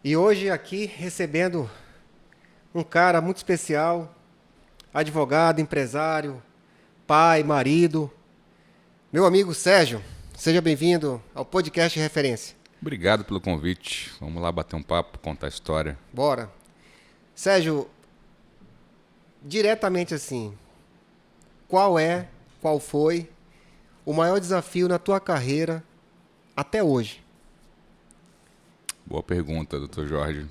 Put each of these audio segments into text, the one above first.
E hoje aqui recebendo um cara muito especial, advogado, empresário, pai, marido, meu amigo Sérgio. Seja bem-vindo ao podcast Referência. Obrigado pelo convite. Vamos lá bater um papo, contar a história. Bora. Sérgio, diretamente assim, qual foi o maior desafio na tua carreira até hoje? Boa pergunta, doutor Jorge.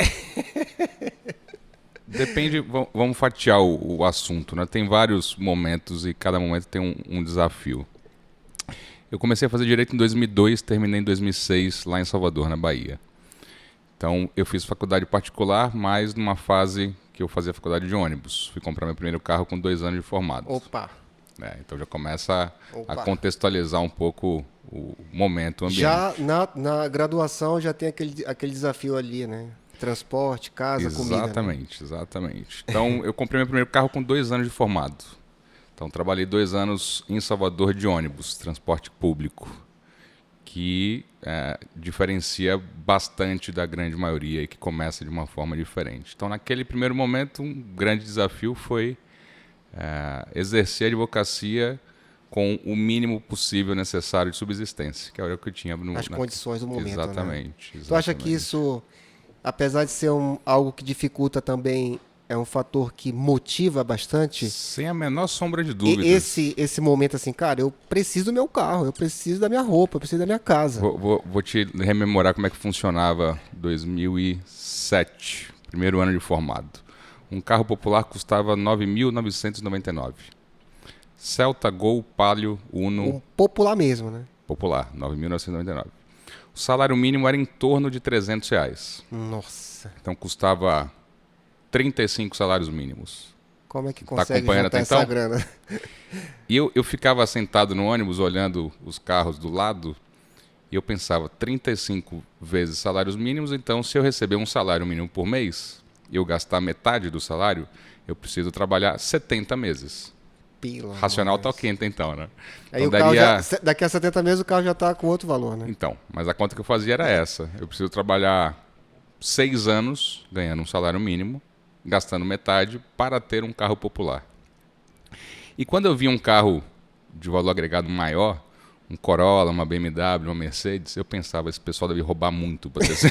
Depende, vamos fatiar o assunto, né? Tem vários momentos e cada momento tem um desafio. Eu comecei a fazer direito em 2002, terminei em 2006 lá em Salvador, na Bahia. Então eu fiz faculdade particular, mas numa fase que eu fazia faculdade de ônibus. Fui comprar meu primeiro carro com 2 anos de formado. Opa! Então já começa a contextualizar um pouco o momento, o ambiente. Já na graduação já tem aquele desafio ali, né? Transporte, casa, comida. Exatamente, né? Exatamente. Então eu comprei meu primeiro carro com 2 anos de formado. Então trabalhei 2 anos em Salvador de ônibus, transporte público, que diferencia bastante da grande maioria e que começa de uma forma diferente. Então naquele primeiro momento um grande desafio foi exercer a advocacia com o mínimo possível necessário de subsistência, que era o que eu tinha as condições do momento. Exatamente, né? Tu acha que isso, apesar de ser algo que dificulta também, é um fator que motiva bastante? Sem a menor sombra de dúvida. Esse momento assim, cara, eu preciso do meu carro, eu preciso da minha roupa, eu preciso da minha casa. Vou te rememorar como é que funcionava 2007, primeiro ano de formado. Um carro popular custava R$ 9.999. Celta, Gol, Palio, Uno... Um popular mesmo, né? Popular, R$ 9.999. O salário mínimo era em torno de R$300. Nossa. Então custava 35 salários mínimos. Como é que consegue acompanhando juntar até então? essa grana? E eu ficava sentado no ônibus olhando os carros do lado e eu pensava, 35 vezes salários mínimos, então se eu receber um salário mínimo por mês e eu gastar metade do salário, eu preciso trabalhar 70 meses. Racional tá quente então, né? Aí então o carro daqui a 70 meses o carro já está com outro valor, né? Então, mas a conta que eu fazia era essa. Eu preciso trabalhar 6 anos ganhando um salário mínimo, gastando metade para ter um carro popular. E quando eu vi um carro de valor agregado maior, um Corolla, uma BMW, uma Mercedes, eu pensava, esse pessoal deve roubar muito para ter assim.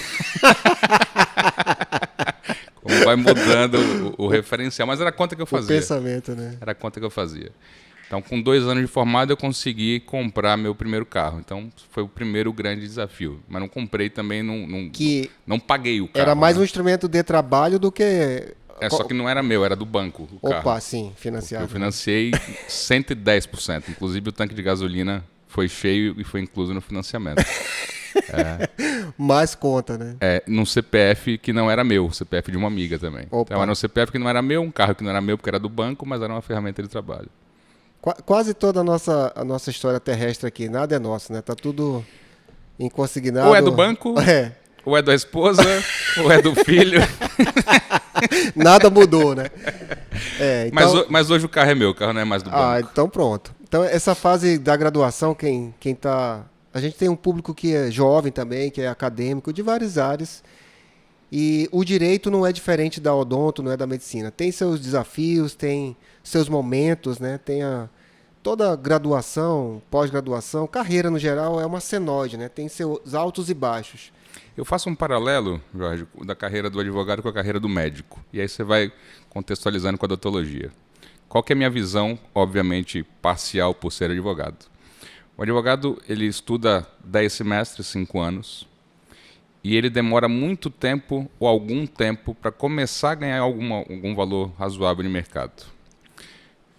Como vai mudando o referencial, mas era a conta que eu fazia. O pensamento, né? Era a conta que eu fazia. Então, com 2 anos de formado, eu consegui comprar meu primeiro carro. Então, foi o primeiro grande desafio. Mas não comprei também, não paguei o carro. Era mais um instrumento de trabalho do que... Só que não era meu, era do banco o carro. Opa, sim, financiado. Eu financiei 110%. Inclusive, o tanque de gasolina foi cheio e foi incluso no financiamento. Mais conta, né? Num CPF que não era meu, CPF de uma amiga também. Opa. Então era um CPF que não era meu, um carro que não era meu porque era do banco, mas era uma ferramenta de trabalho. Quase toda a nossa história terrestre aqui, nada é nosso, né? Tá tudo em consignado. Ou é do banco, ou é da esposa, ou é do filho. Nada mudou, né? Então... Mas hoje o carro é meu, o carro não é mais do banco. Então pronto. Então essa fase da graduação, quem tá... A gente tem um público que é jovem também, que é acadêmico, de várias áreas. E o direito não é diferente da odonto, não é da medicina. Tem seus desafios, tem seus momentos, né? Tem toda graduação, pós-graduação, carreira no geral é uma senoide, né? Tem seus altos e baixos. Eu faço um paralelo, Jorge, da carreira do advogado com a carreira do médico. E aí você vai contextualizando com a odontologia. Qual que é a minha visão, obviamente parcial por ser advogado? O advogado, ele estuda 10 semestres, 5 anos, e ele demora muito tempo ou algum tempo para começar a ganhar algum valor razoável de mercado.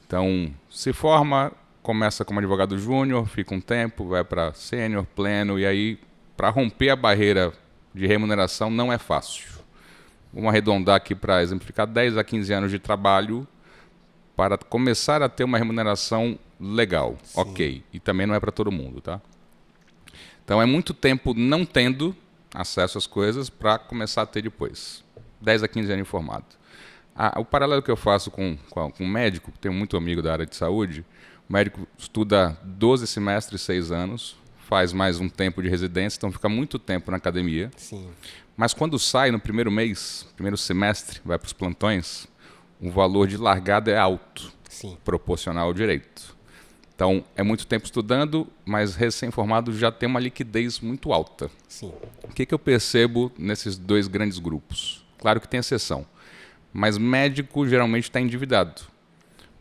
Então, se forma, começa como advogado júnior, fica um tempo, vai para sênior, pleno, e aí, para romper a barreira de remuneração, não é fácil. Vamos arredondar aqui para exemplificar 10 a 15 anos de trabalho para começar a ter uma remuneração legal. Sim. Ok. E também não é para todo mundo, tá? Então é muito tempo não tendo acesso às coisas para começar a ter depois. 10 a 15 anos formado. O paralelo que eu faço com um médico, tenho muito amigo da área de saúde, o médico estuda 12 semestres, 6 anos, faz mais um tempo de residência, então fica muito tempo na academia. Sim. Mas quando sai no primeiro mês, primeiro semestre, vai para os plantões, o valor de largada é alto, Sim. proporcional ao direito. Então, é muito tempo estudando, mas recém-formado já tem uma liquidez muito alta. Sim. O que eu percebo nesses dois grandes grupos? Claro que tem exceção, mas médico geralmente está endividado,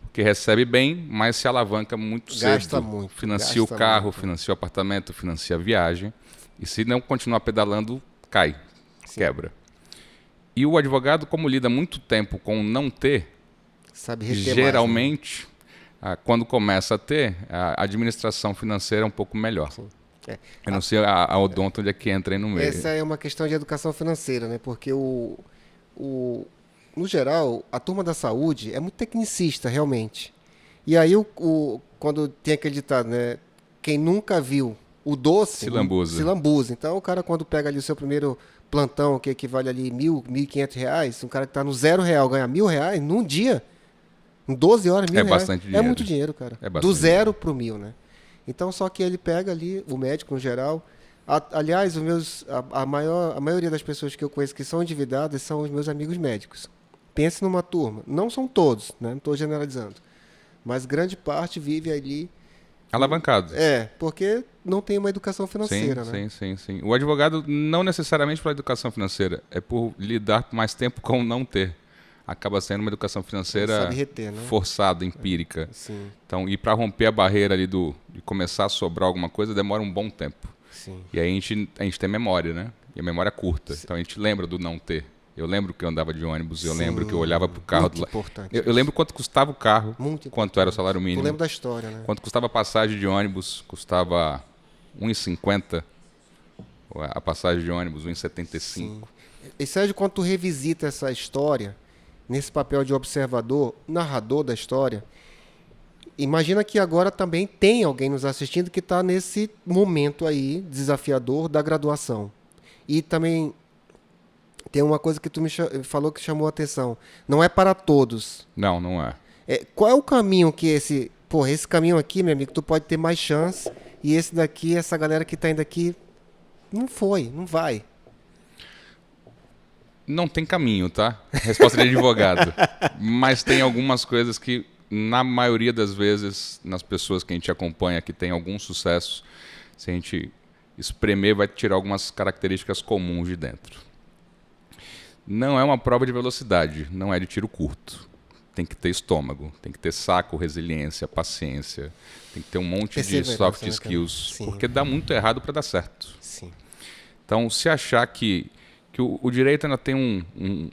porque recebe bem, mas se alavanca muito Gasta cedo. muito. Financia o carro, financia o apartamento, financia a viagem, e se não continuar pedalando, cai, quebra. E o advogado, como lida muito tempo com não ter, sabe reter geralmente, mais, né? Quando começa a ter, a administração financeira é um pouco melhor. É. Eu não sei a odonto onde é que entra aí no meio. Essa é uma questão de educação financeira, né? Porque no geral, a turma da saúde é muito tecnicista, realmente. E aí, quando tem aquele ditado, né? Quem nunca viu o doce, se lambuza. Se lambuza. Então, o cara, quando pega ali o seu primeiro plantão, que equivale ali R$1.000, R$1.500, um cara que está no R$0 ganha R$1.000 num dia, em 12 horas, R$1.000. Bastante dinheiro. É muito dinheiro, cara. Do 0 para o 1.000, né? Então, só que ele pega ali, o médico no geral. Aliás, a maioria das pessoas que eu conheço que são endividadas são os meus amigos médicos. Pense numa turma. Não são todos, né? Não estou generalizando. Mas grande parte vive ali... alavancado. Porque não tem uma educação financeira, né? Sim. O advogado não necessariamente pela educação financeira, é por lidar mais tempo com não ter. Acaba sendo uma educação financeira sabe reter, né? forçada, empírica. Sim. Então, e para romper a barreira ali de começar a sobrar alguma coisa, demora um bom tempo. Sim. E aí a gente tem memória, né? E a memória é curta. Sim. Então a gente lembra do não ter. Eu lembro que eu andava de ônibus, eu lembro que eu olhava pro carro. Muito importante. Eu lembro quanto custava o carro, muito quanto era o salário mínimo. Eu lembro da história, né? Quanto custava a passagem de ônibus, custava R$1,50 a passagem de ônibus, R$1,75. E Sérgio, quando tu revisita essa história, nesse papel de observador, narrador da história, imagina que agora também tem alguém nos assistindo que está nesse momento aí desafiador da graduação. E também tem uma coisa que tu me falou que chamou a atenção. Não é para todos. Não é. Qual é o caminho que esse caminho aqui, meu amigo, tu pode ter mais chance, e esse daqui, essa galera que está indo aqui, não vai. Não tem caminho, tá? Resposta de advogado. Mas tem algumas coisas que, na maioria das vezes, nas pessoas que a gente acompanha que tem algum sucesso, se a gente espremer, vai tirar algumas características comuns de dentro. Não é uma prova de velocidade, não é de tiro curto. Tem que ter estômago, tem que ter saco, resiliência, paciência, tem que ter um monte de soft skills, porque dá muito errado para dar certo. Sim. Então, se achar que o direito ainda tem um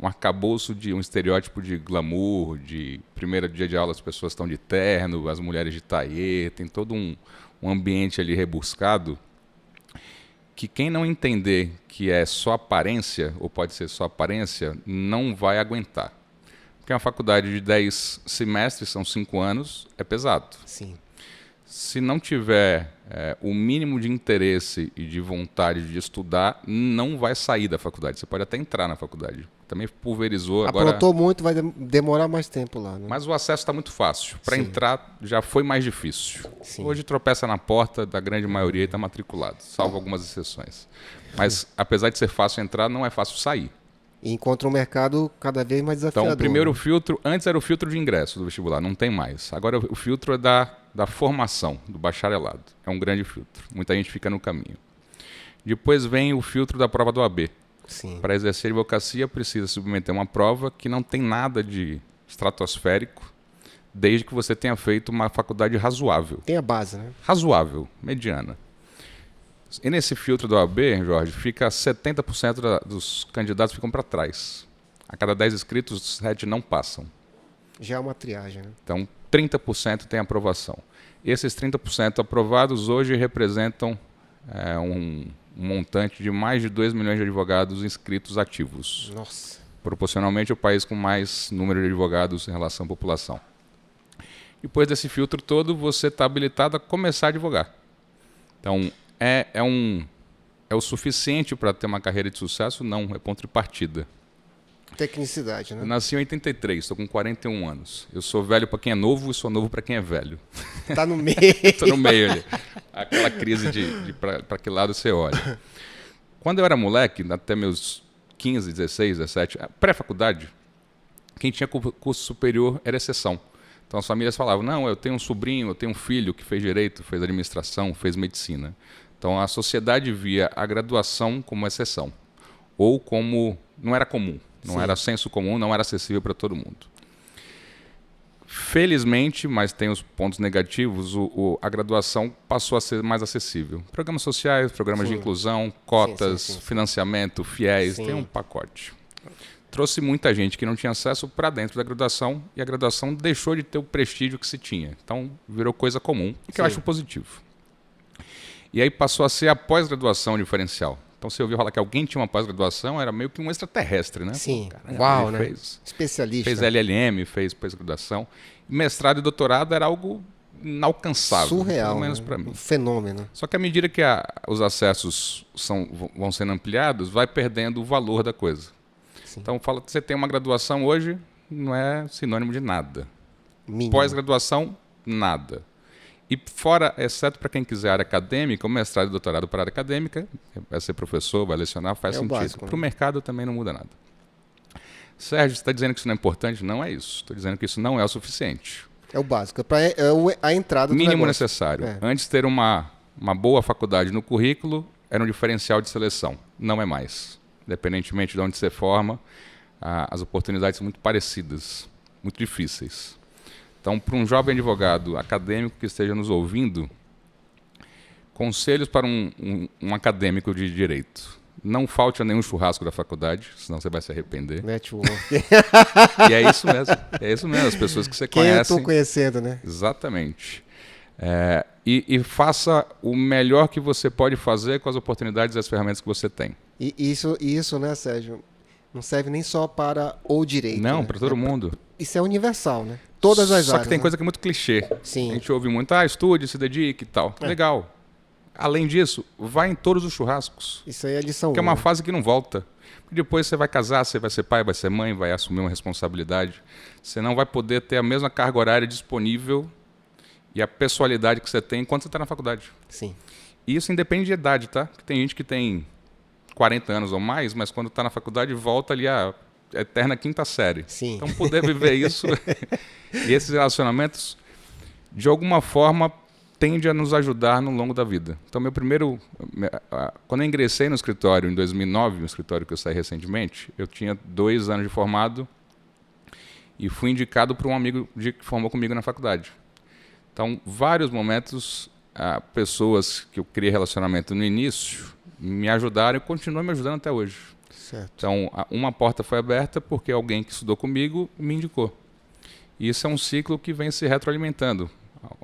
arcabouço de um estereótipo de glamour, de primeiro dia de aula as pessoas estão de terno, as mulheres de taillé, tem todo um ambiente ali rebuscado, que quem não entender que é só aparência, ou pode ser só aparência, não vai aguentar. Porque uma faculdade de 10 semestres, são 5 anos, é pesado. Sim. Se não tiver o mínimo de interesse e de vontade de estudar, não vai sair da faculdade. Você pode até entrar na faculdade. Também pulverizou agora. Aprontou muito, vai demorar mais tempo lá, né? Mas o acesso está muito fácil. Para entrar já foi mais difícil. Sim. Hoje tropeça na porta da grande maioria e está matriculado, salvo algumas exceções. Mas apesar de ser fácil entrar, não é fácil sair. E encontra um mercado cada vez mais desafiador. Então, o primeiro filtro, antes era o filtro de ingresso do vestibular, não tem mais. Agora o filtro é da formação, do bacharelado. É um grande filtro. Muita gente fica no caminho. Depois vem o filtro da prova do OAB. Para exercer advocacia, precisa submeter uma prova que não tem nada de estratosférico, desde que você tenha feito uma faculdade razoável. Tem a base, né? Razoável, mediana. E nesse filtro do OAB, Jorge, fica 70% dos candidatos ficam para trás. A cada 10 inscritos, 7 não passam. Já é uma triagem, né? Então, 30% tem aprovação. Esses 30% aprovados hoje representam um montante de mais de 2 milhões de advogados inscritos ativos. Nossa. Proporcionalmente, o país com mais número de advogados em relação à população. Depois desse filtro todo, você está habilitado a começar a advogar. Então, é o suficiente para ter uma carreira de sucesso? Não, é ponto de partida. Tecnicidade, né? Eu nasci em 83, estou com 41 anos. Eu sou velho para quem é novo e sou novo para quem é velho. Tá no meio. Estou no meio ali. aquela crise de para que lado você olha. Quando eu era moleque, até meus 15, 16, 17, pré-faculdade, quem tinha curso superior era exceção. Então as famílias falavam, não, eu tenho um sobrinho, eu tenho um filho que fez direito, fez administração, fez medicina. Então a sociedade via a graduação como exceção. Ou como... não era comum, não era senso comum, não era acessível para todo mundo. Felizmente, mas tem os pontos negativos, a graduação passou a ser mais acessível. Programas sociais, programas de inclusão, cotas, financiamento, fiéis, tem um pacote. Trouxe muita gente que não tinha acesso para dentro da graduação e a graduação deixou de ter o prestígio que se tinha. Então, virou coisa comum, que eu acho positivo. E aí passou a ser a pós-graduação diferencial. Então, você ouviu falar que alguém tinha uma pós-graduação, era meio que um extraterrestre, né? Sim, Caramba, uau, né? Especialista. Fez LLM, fez pós-graduação. Mestrado e doutorado era algo inalcançável. Surreal, pelo menos né? para mim. Um fenômeno. Só que à medida que os acessos vão sendo ampliados, vai perdendo o valor da coisa. Sim. Então, fala que você tem uma graduação hoje, não é sinônimo de nada. Pós-graduação, nada. E fora, exceto para quem quiser área acadêmica, o mestrado e doutorado para área acadêmica, vai ser professor, vai lecionar, faz sentido. Para o mercado também não muda nada. Sérgio, você está dizendo que isso não é importante? Não é isso. Estou dizendo que isso não é o suficiente. É o básico, é a entrada do mínimo negócio. Necessário. Antes, ter uma boa faculdade no currículo era um diferencial de seleção. Não é mais. Independentemente de onde você forma, as oportunidades são muito parecidas, muito difíceis. Então, para um jovem advogado acadêmico que esteja nos ouvindo, conselhos para um acadêmico de direito. Não falte a nenhum churrasco da faculdade, senão você vai se arrepender. Network. E é isso mesmo. É isso mesmo, as pessoas que você conhece. Quem eu estou conhecendo, né? Exatamente. E faça o melhor que você pode fazer com as oportunidades e as ferramentas que você tem. E isso, né, Sérgio? Não serve nem só para o direito. Não, né? para todo mundo. Isso é universal, né? Todas as áreas. Só que tem coisa que é muito clichê. Sim. A gente ouve muito, estude, se dedique e tal. Legal. Além disso, vai em todos os churrascos. Isso aí é lição 1. Que é uma fase que não volta. Porque depois você vai casar, você vai ser pai, vai ser mãe, vai assumir uma responsabilidade. Você não vai poder ter a mesma carga horária disponível e a pessoalidade que você tem enquanto você está na faculdade. Sim. E isso independe de idade, tá? Porque tem gente que tem 40 anos ou mais, mas quando está na faculdade volta ali a eterna quinta série. Sim. Então poder viver isso e esses relacionamentos, de alguma forma, tende a nos ajudar no longo da vida. Então, quando eu ingressei no escritório em 2009, no escritório que eu saí recentemente, eu tinha 2 anos de formado e fui indicado por um amigo que formou comigo na faculdade. Então, vários momentos, pessoas que eu criei relacionamento no início me ajudaram e continuam me ajudando até hoje. Certo. Então, uma porta foi aberta porque alguém que estudou comigo me indicou. E isso é um ciclo que vem se retroalimentando.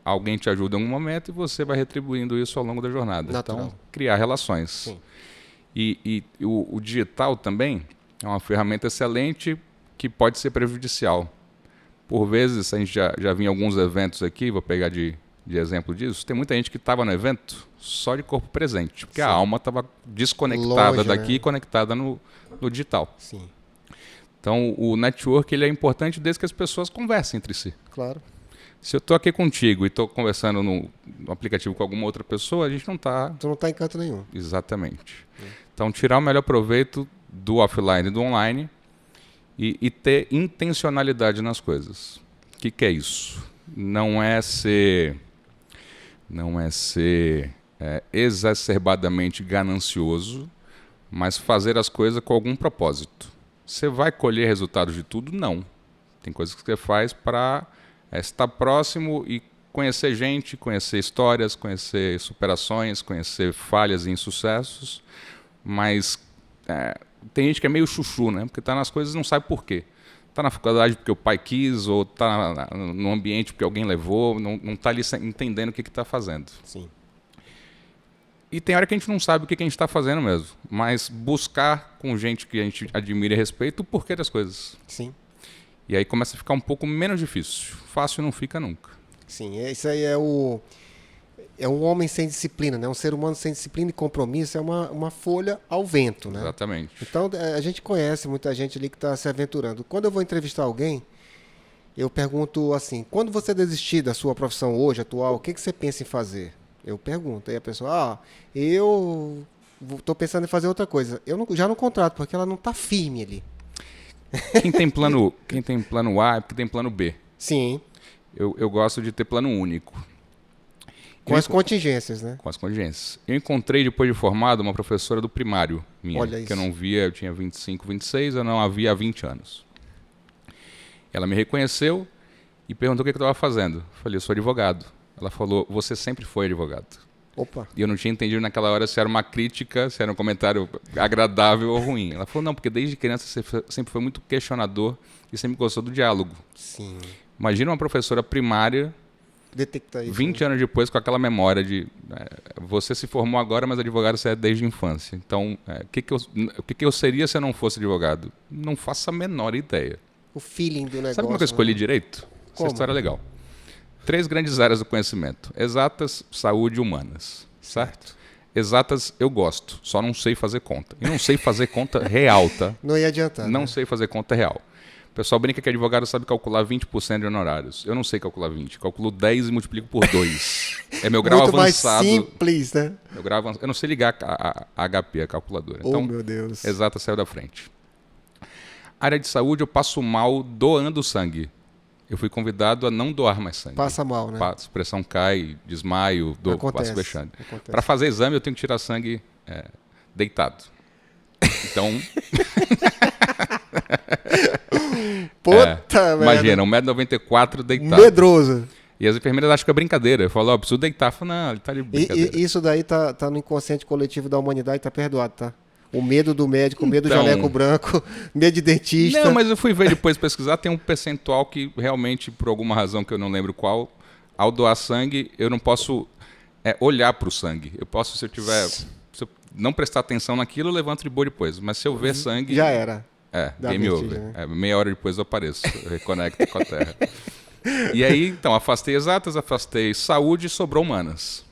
Alguém te ajuda em algum momento e você vai retribuindo isso ao longo da jornada. Natural. Então, criar relações. Sim. E o digital também é uma ferramenta excelente que pode ser prejudicial. Por vezes, a gente já viu em alguns eventos aqui, vou pegar de exemplo disso, tem muita gente que estava no evento só de corpo presente, porque a alma estava desconectada longe, daqui e né? conectada no digital. Sim. Então, o network ele é importante desde que as pessoas conversem entre si. Claro. Se eu estou aqui contigo e estou conversando no aplicativo com alguma outra pessoa, a gente não está... Tu não está em canto nenhum. Exatamente. Então, tirar o melhor proveito do offline e do online e ter intencionalidade nas coisas. O que é isso? Não é ser exacerbadamente ganancioso, mas fazer as coisas com algum propósito. Você vai colher resultados de tudo? Não. Tem coisas que você faz para estar próximo e conhecer gente, conhecer histórias, conhecer superações, conhecer falhas e insucessos, mas tem gente que é meio chuchu, né? Porque está nas coisas e não sabe por quê. Está na faculdade porque o pai quis, ou está no ambiente porque alguém levou, não está ali entendendo o que está fazendo. Sim. E tem hora que a gente não sabe o que a gente está fazendo mesmo, mas buscar com gente que a gente admira e respeita o porquê das coisas. Sim. E aí começa a ficar um pouco menos difícil. Fácil não fica nunca. Sim, isso aí é um homem sem disciplina, né? Um ser humano sem disciplina e compromisso é uma folha ao vento, né? Exatamente. Então, a gente conhece muita gente ali que está se aventurando. Quando eu vou entrevistar alguém, eu pergunto assim, quando você desistir da sua profissão hoje, atual, o que você pensa em fazer? Eu pergunto. Aí a pessoa, eu tô pensando em fazer outra coisa. Já não contrato, porque ela não tá firme ali. Quem tem plano A é porque tem plano B. Sim. Eu gosto de ter plano único. Com as contingências, né? Com as contingências. Eu encontrei, depois de formado, uma professora do primário minha. Olha que isso. eu não via, eu tinha 25, 26, eu não a via há 20 anos. Ela me reconheceu e perguntou o que eu estava fazendo. Eu falei, eu sou advogado. Ela falou, você sempre foi advogado. Opa. E eu não tinha entendido naquela hora se era uma crítica, se era um comentário agradável ou ruim. Ela falou, não, porque desde criança você sempre foi muito questionador e sempre gostou do diálogo. Sim. Imagina uma professora primária, Detectar isso. 20 anos depois, com aquela memória de você se formou agora, mas advogado você é desde a infância. Então, o que eu seria se eu não fosse advogado? Não faço a menor ideia. O feeling do negócio. Sabe como é que eu escolhi né? direito? Como? Essa história é legal. 3 grandes áreas do conhecimento. Exatas, saúde e humanas. Certo? Exatas eu gosto, só não sei fazer conta. E não sei fazer conta real, tá? Não ia adiantar. Não né? sei fazer conta real. O pessoal brinca que advogado sabe calcular 20% de honorários. Eu não sei calcular 20. Calculo 10 e multiplico por 2. É meu grau Muito avançado. mais simples, né? Meu grau avançado. Eu não sei ligar a HP, a calculadora. Oh, Então, meu Deus. exata saiu da frente. Área de saúde, eu passo mal doando sangue. Eu fui convidado a não doar mais sangue. Passa mal, né? A pressão cai, desmaio, passo vexame. Para fazer exame, eu tenho que tirar sangue deitado. Então... Puta merda. Imagina, 1,94m deitado. Medroso. E as enfermeiras acham que é brincadeira. Eu falo, preciso deitar. Eu falo, não, ele tá de brincadeira. Isso daí tá no inconsciente coletivo da humanidade, tá perdoado, tá? O medo do médico, o medo do Então- jaleco branco, medo de dentista. Não, mas eu fui ver depois, pesquisar, tem um percentual que realmente, por alguma razão que eu não lembro qual, ao doar sangue, eu não posso olhar para o sangue. Eu posso, se eu não prestar atenção naquilo, eu levanto de boa depois. Mas se eu ver sangue... Já era. Dá Game vertigem, over. né? Meia hora depois eu apareço, eu reconecto com a Terra. E aí, então, afastei exatas, afastei saúde e sobrou humanas.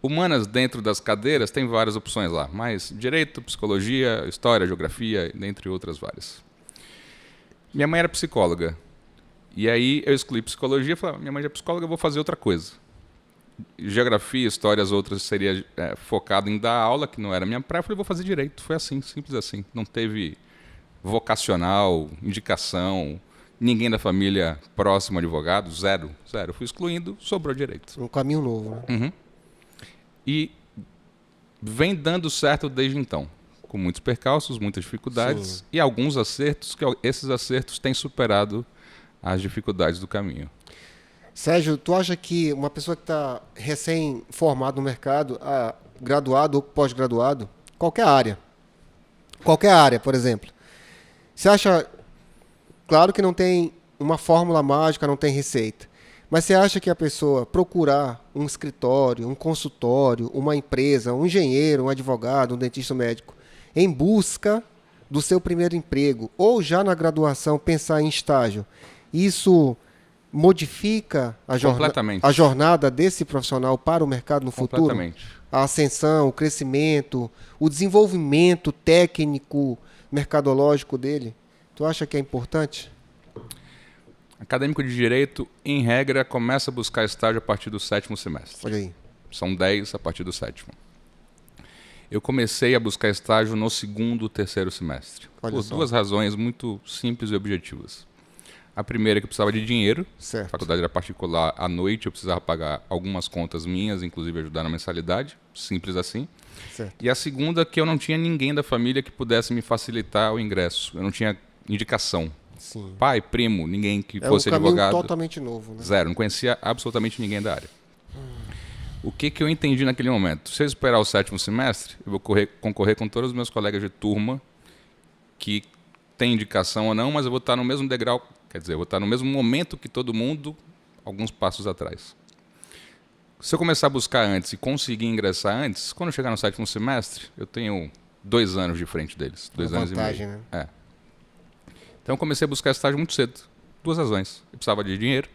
Humanas, dentro das cadeiras, tem várias opções lá, mas direito, psicologia, história, geografia, dentre outras várias. Minha mãe era psicóloga. E aí eu excluí psicologia e falei, minha mãe é psicóloga, eu vou fazer outra coisa. Geografia, história, as outras seria focado em dar aula, que não era minha praia. Eu falei, vou fazer direito. Foi assim, simples assim. Não teve vocacional, indicação, ninguém da família próximo advogado, zero. Eu fui excluindo, sobrou direito. Um caminho novo, né? Uhum. E vem dando certo desde então, com muitos percalços, muitas dificuldades. Sim. E alguns acertos, que esses acertos têm superado as dificuldades do caminho. Sérgio, tu acha que uma pessoa que está recém-formada no mercado, graduado ou pós-graduado, qualquer área, por exemplo, você acha, claro que não tem uma fórmula mágica, não tem receita, mas você acha que a pessoa procurar um escritório, um consultório, uma empresa, um engenheiro, um advogado, um dentista médico, em busca do seu primeiro emprego, ou já na graduação pensar em estágio, isso modifica Completamente. a jornada desse profissional para o mercado no futuro? Completamente. A ascensão, o crescimento, o desenvolvimento técnico, mercadológico dele? Tu acha que é importante? Acadêmico de Direito, em regra, começa a buscar estágio a partir do 7º semestre. Olha aí. São 10 a partir do 7º. Eu comecei a buscar estágio no 2º, 3º semestre. Olha Por só. 2 razões muito simples e objetivas. A primeira é que eu precisava de dinheiro. Certo. A faculdade era particular à noite, eu precisava pagar algumas contas minhas, inclusive ajudar na mensalidade. Simples assim. Certo. E a segunda, que eu não tinha ninguém da família que pudesse me facilitar o ingresso. Eu não tinha indicação. Sim. Pai, primo, ninguém que É fosse um caminho advogado. totalmente novo, né? Zero, não conhecia absolutamente ninguém da área. O que eu entendi naquele momento? Se eu esperar o 7º semestre, eu vou concorrer com todos os meus colegas de turma que têm indicação ou não, mas eu vou estar no mesmo degrau, quer dizer, eu vou estar no mesmo momento que todo mundo, alguns passos atrás. Se eu começar a buscar antes e conseguir ingressar antes, quando eu chegar no 7º semestre, eu tenho 2 anos de frente deles. 2 anos vantagem, e meio. né? Então eu comecei a buscar estágio muito cedo. 2 razões. Eu precisava de dinheiro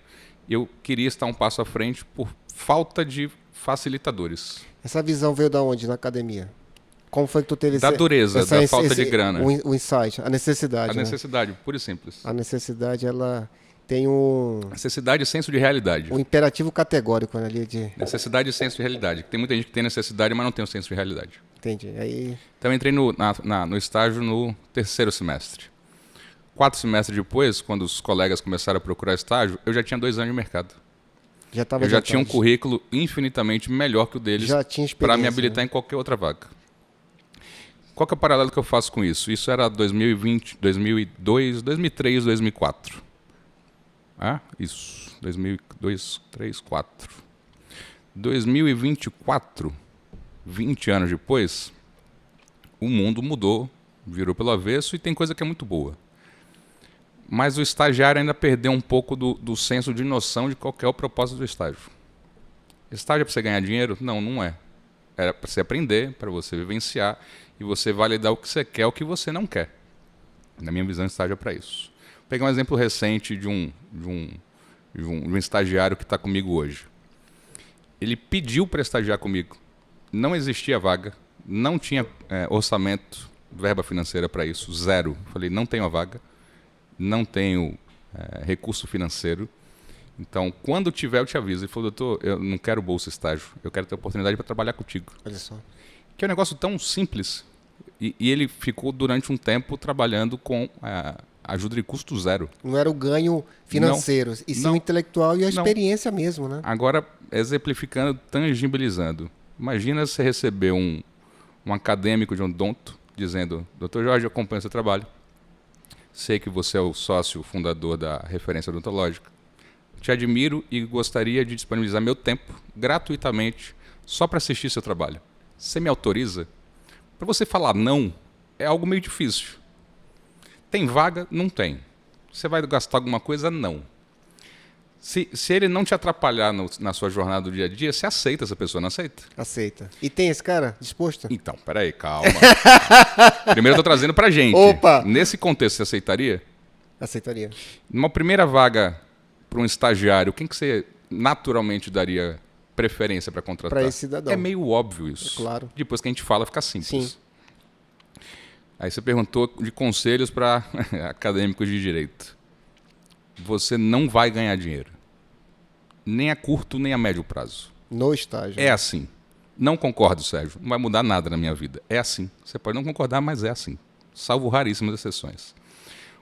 e eu queria estar um passo à frente por falta de facilitadores. Essa visão veio da onde na academia? Como foi que tu teve Da dureza, da falta de grana. O insight, a necessidade, A né? necessidade, pura e simples. A necessidade, ela Tem Necessidade e senso de realidade. um imperativo categórico ali de... Necessidade e senso de realidade. Tem muita gente que tem necessidade, mas não tem o senso de realidade. Entendi. Aí... Então, eu entrei no estágio no 3º semestre. 4 semestres depois, quando os colegas começaram a procurar estágio, eu já tinha 2 anos de mercado. Eu já tinha um currículo infinitamente melhor que o deles para me habilitar em qualquer outra vaga. Qual que é o paralelo que eu faço com isso? Isso era 2020, 2002, 2003, 2004. Isso. 2002, 2003, 2004. 2024, 20 anos depois, o mundo mudou, virou pelo avesso e tem coisa que é muito boa. Mas o estagiário ainda perdeu um pouco do senso de noção de qual que é o propósito do estágio. Estágio é para você ganhar dinheiro? Não, não é. Era para você aprender, para você vivenciar e você validar o que você quer e o que você não quer. Na minha visão, estágio é para isso. Vou pegar um exemplo recente de um estagiário que está comigo hoje. Ele pediu para estagiar comigo. Não existia vaga, não tinha orçamento, verba financeira para isso, 0. Falei, não tenho a vaga. Não tenho recurso financeiro. Então, quando tiver, eu te aviso. Ele falou, doutor, eu não quero bolsa estágio. Eu quero ter oportunidade para trabalhar contigo. Olha só. Que é um negócio tão simples. E ele ficou durante um tempo trabalhando com ajuda de custo 0. Não era o ganho financeiro, e sim o intelectual e a experiência mesmo, né? Agora, exemplificando, tangibilizando. Imagina você receber um acadêmico de odonto dizendo, doutor Jorge, eu acompanho seu trabalho. Sei que você é o sócio fundador da Referência Odontológica. Te admiro e gostaria de disponibilizar meu tempo gratuitamente só para assistir seu trabalho. Você me autoriza? Para você falar não, é algo meio difícil. Tem vaga? Não tem. Você vai gastar alguma coisa? Não. Se ele não te atrapalhar na sua jornada do dia a dia, você aceita essa pessoa, não aceita? Aceita. E tem esse cara disposto? Então, peraí, calma. Primeiro eu estou trazendo pra gente. Opa! Nesse contexto, você aceitaria? Aceitaria. Numa primeira vaga para um estagiário, quem que você naturalmente daria preferência para contratar? Para esse cidadão. É meio óbvio isso. É claro. Depois que a gente fala, fica simples. Sim. Aí você perguntou de conselhos para acadêmicos de direito. Você não vai ganhar dinheiro. Nem a curto, nem a médio prazo. No estágio. É assim. Não concordo, Sérgio. Não vai mudar nada na minha vida. É assim. Você pode não concordar, mas é assim. Salvo raríssimas exceções.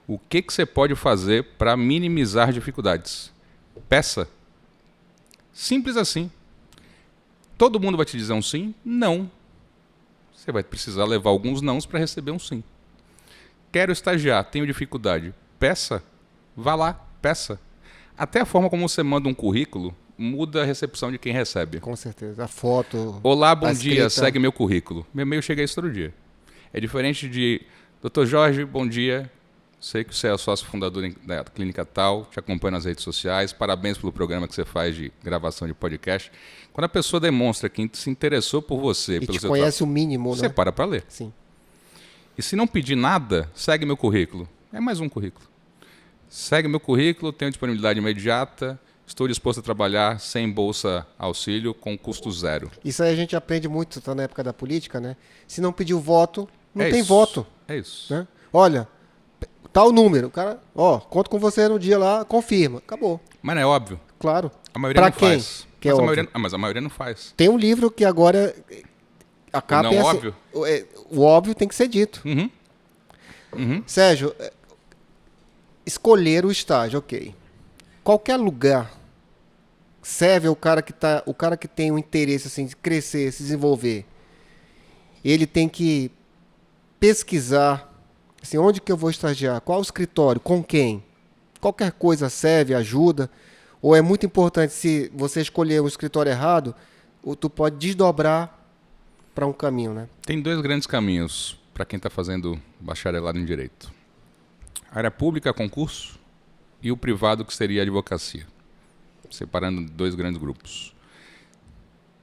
O que você pode fazer para minimizar dificuldades? Peça. Simples assim. Todo mundo vai te dizer um sim? Não. Você vai precisar levar alguns nãos para receber um sim. Quero estagiar, tenho dificuldade. Peça. Vá lá, peça. Até a forma como você manda um currículo muda a recepção de quem recebe. Com certeza. A foto. Olá, bom dia, segue meu currículo. Meu e-mail chega isso todo dia. É diferente de, doutor Jorge, bom dia. Sei que você é o sócio fundador da clínica tal, te acompanho nas redes sociais. Parabéns pelo programa que você faz de gravação de podcast. Quando a pessoa demonstra que se interessou por você, e pelo te conhece o mínimo, você né? para para ler. Sim. E se não pedir nada, segue meu currículo. É mais um currículo. Segue meu currículo, tenho disponibilidade imediata, estou disposto a trabalhar sem bolsa auxílio, com custo 0. Isso aí a gente aprende muito, tá na época da política, né? Se não pedir o voto, não É tem isso. voto. É isso. Né? Olha, tal número, o cara, conto com você no dia lá, confirma. Acabou. Mas não é óbvio. Claro. A maioria Pra não quem? faz. Que é Mas, óbvio. mas a maioria não faz. Tem um livro que agora a capa Não é assim, óbvio? o óbvio tem que ser dito. Sérgio, escolher o estágio, ok. Qualquer lugar serve o cara que tem um interesse assim de crescer, se desenvolver. Ele tem que pesquisar assim, onde que eu vou estagiar, qual o escritório, com quem. Qualquer coisa serve, ajuda. Ou é muito importante, se você escolher um escritório errado, tu pode desdobrar para um caminho, né? Tem 2 grandes caminhos para quem está fazendo bacharelado em Direito. A área pública, concurso, e o privado, que seria a advocacia. Separando 2 grandes grupos.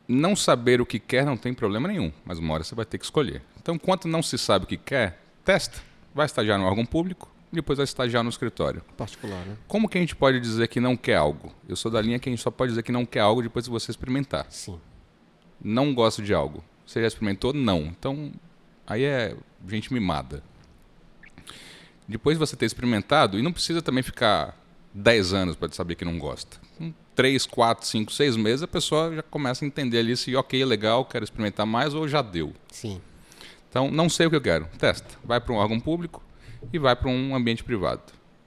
Não saber o que quer não tem problema nenhum, mas uma hora você vai ter que escolher. Então, enquanto não se sabe o que quer, testa. Vai estagiar no órgão público e depois vai estagiar no escritório. Particular, né? Como que a gente pode dizer que não quer algo? Eu sou da linha que a gente só pode dizer que não quer algo depois de você experimentar. Sim. Não gosto de algo. Você já experimentou? Não. Então, aí é gente mimada. Depois de você ter experimentado, e não precisa também ficar 10 anos para saber que não gosta. Com 3, 4, 5, 6 meses, a pessoa já começa a entender ali se, ok, é legal, quero experimentar mais ou já deu. Sim. Então, não sei o que eu quero. Testa. Vai para um órgão público e vai para um ambiente privado.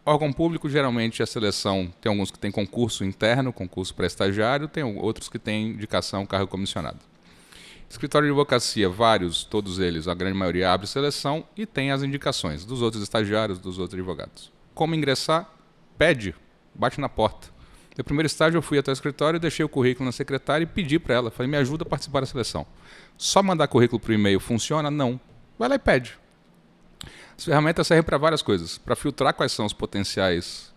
Órgão público, geralmente, a seleção tem alguns que tem concurso interno, concurso para estagiário, tem outros que tem indicação, cargo comissionado. Escritório de advocacia, vários, todos eles, a grande maioria abre seleção e tem as indicações dos outros estagiários, dos outros advogados. Como ingressar? Pede, bate na porta. No primeiro estágio eu fui até o escritório, deixei o currículo na secretária e pedi para ela, falei, me ajuda a participar da seleção. Só mandar currículo por e-mail funciona? Não. Vai lá e pede. As ferramentas servem para várias coisas. Para filtrar quais são os potenciais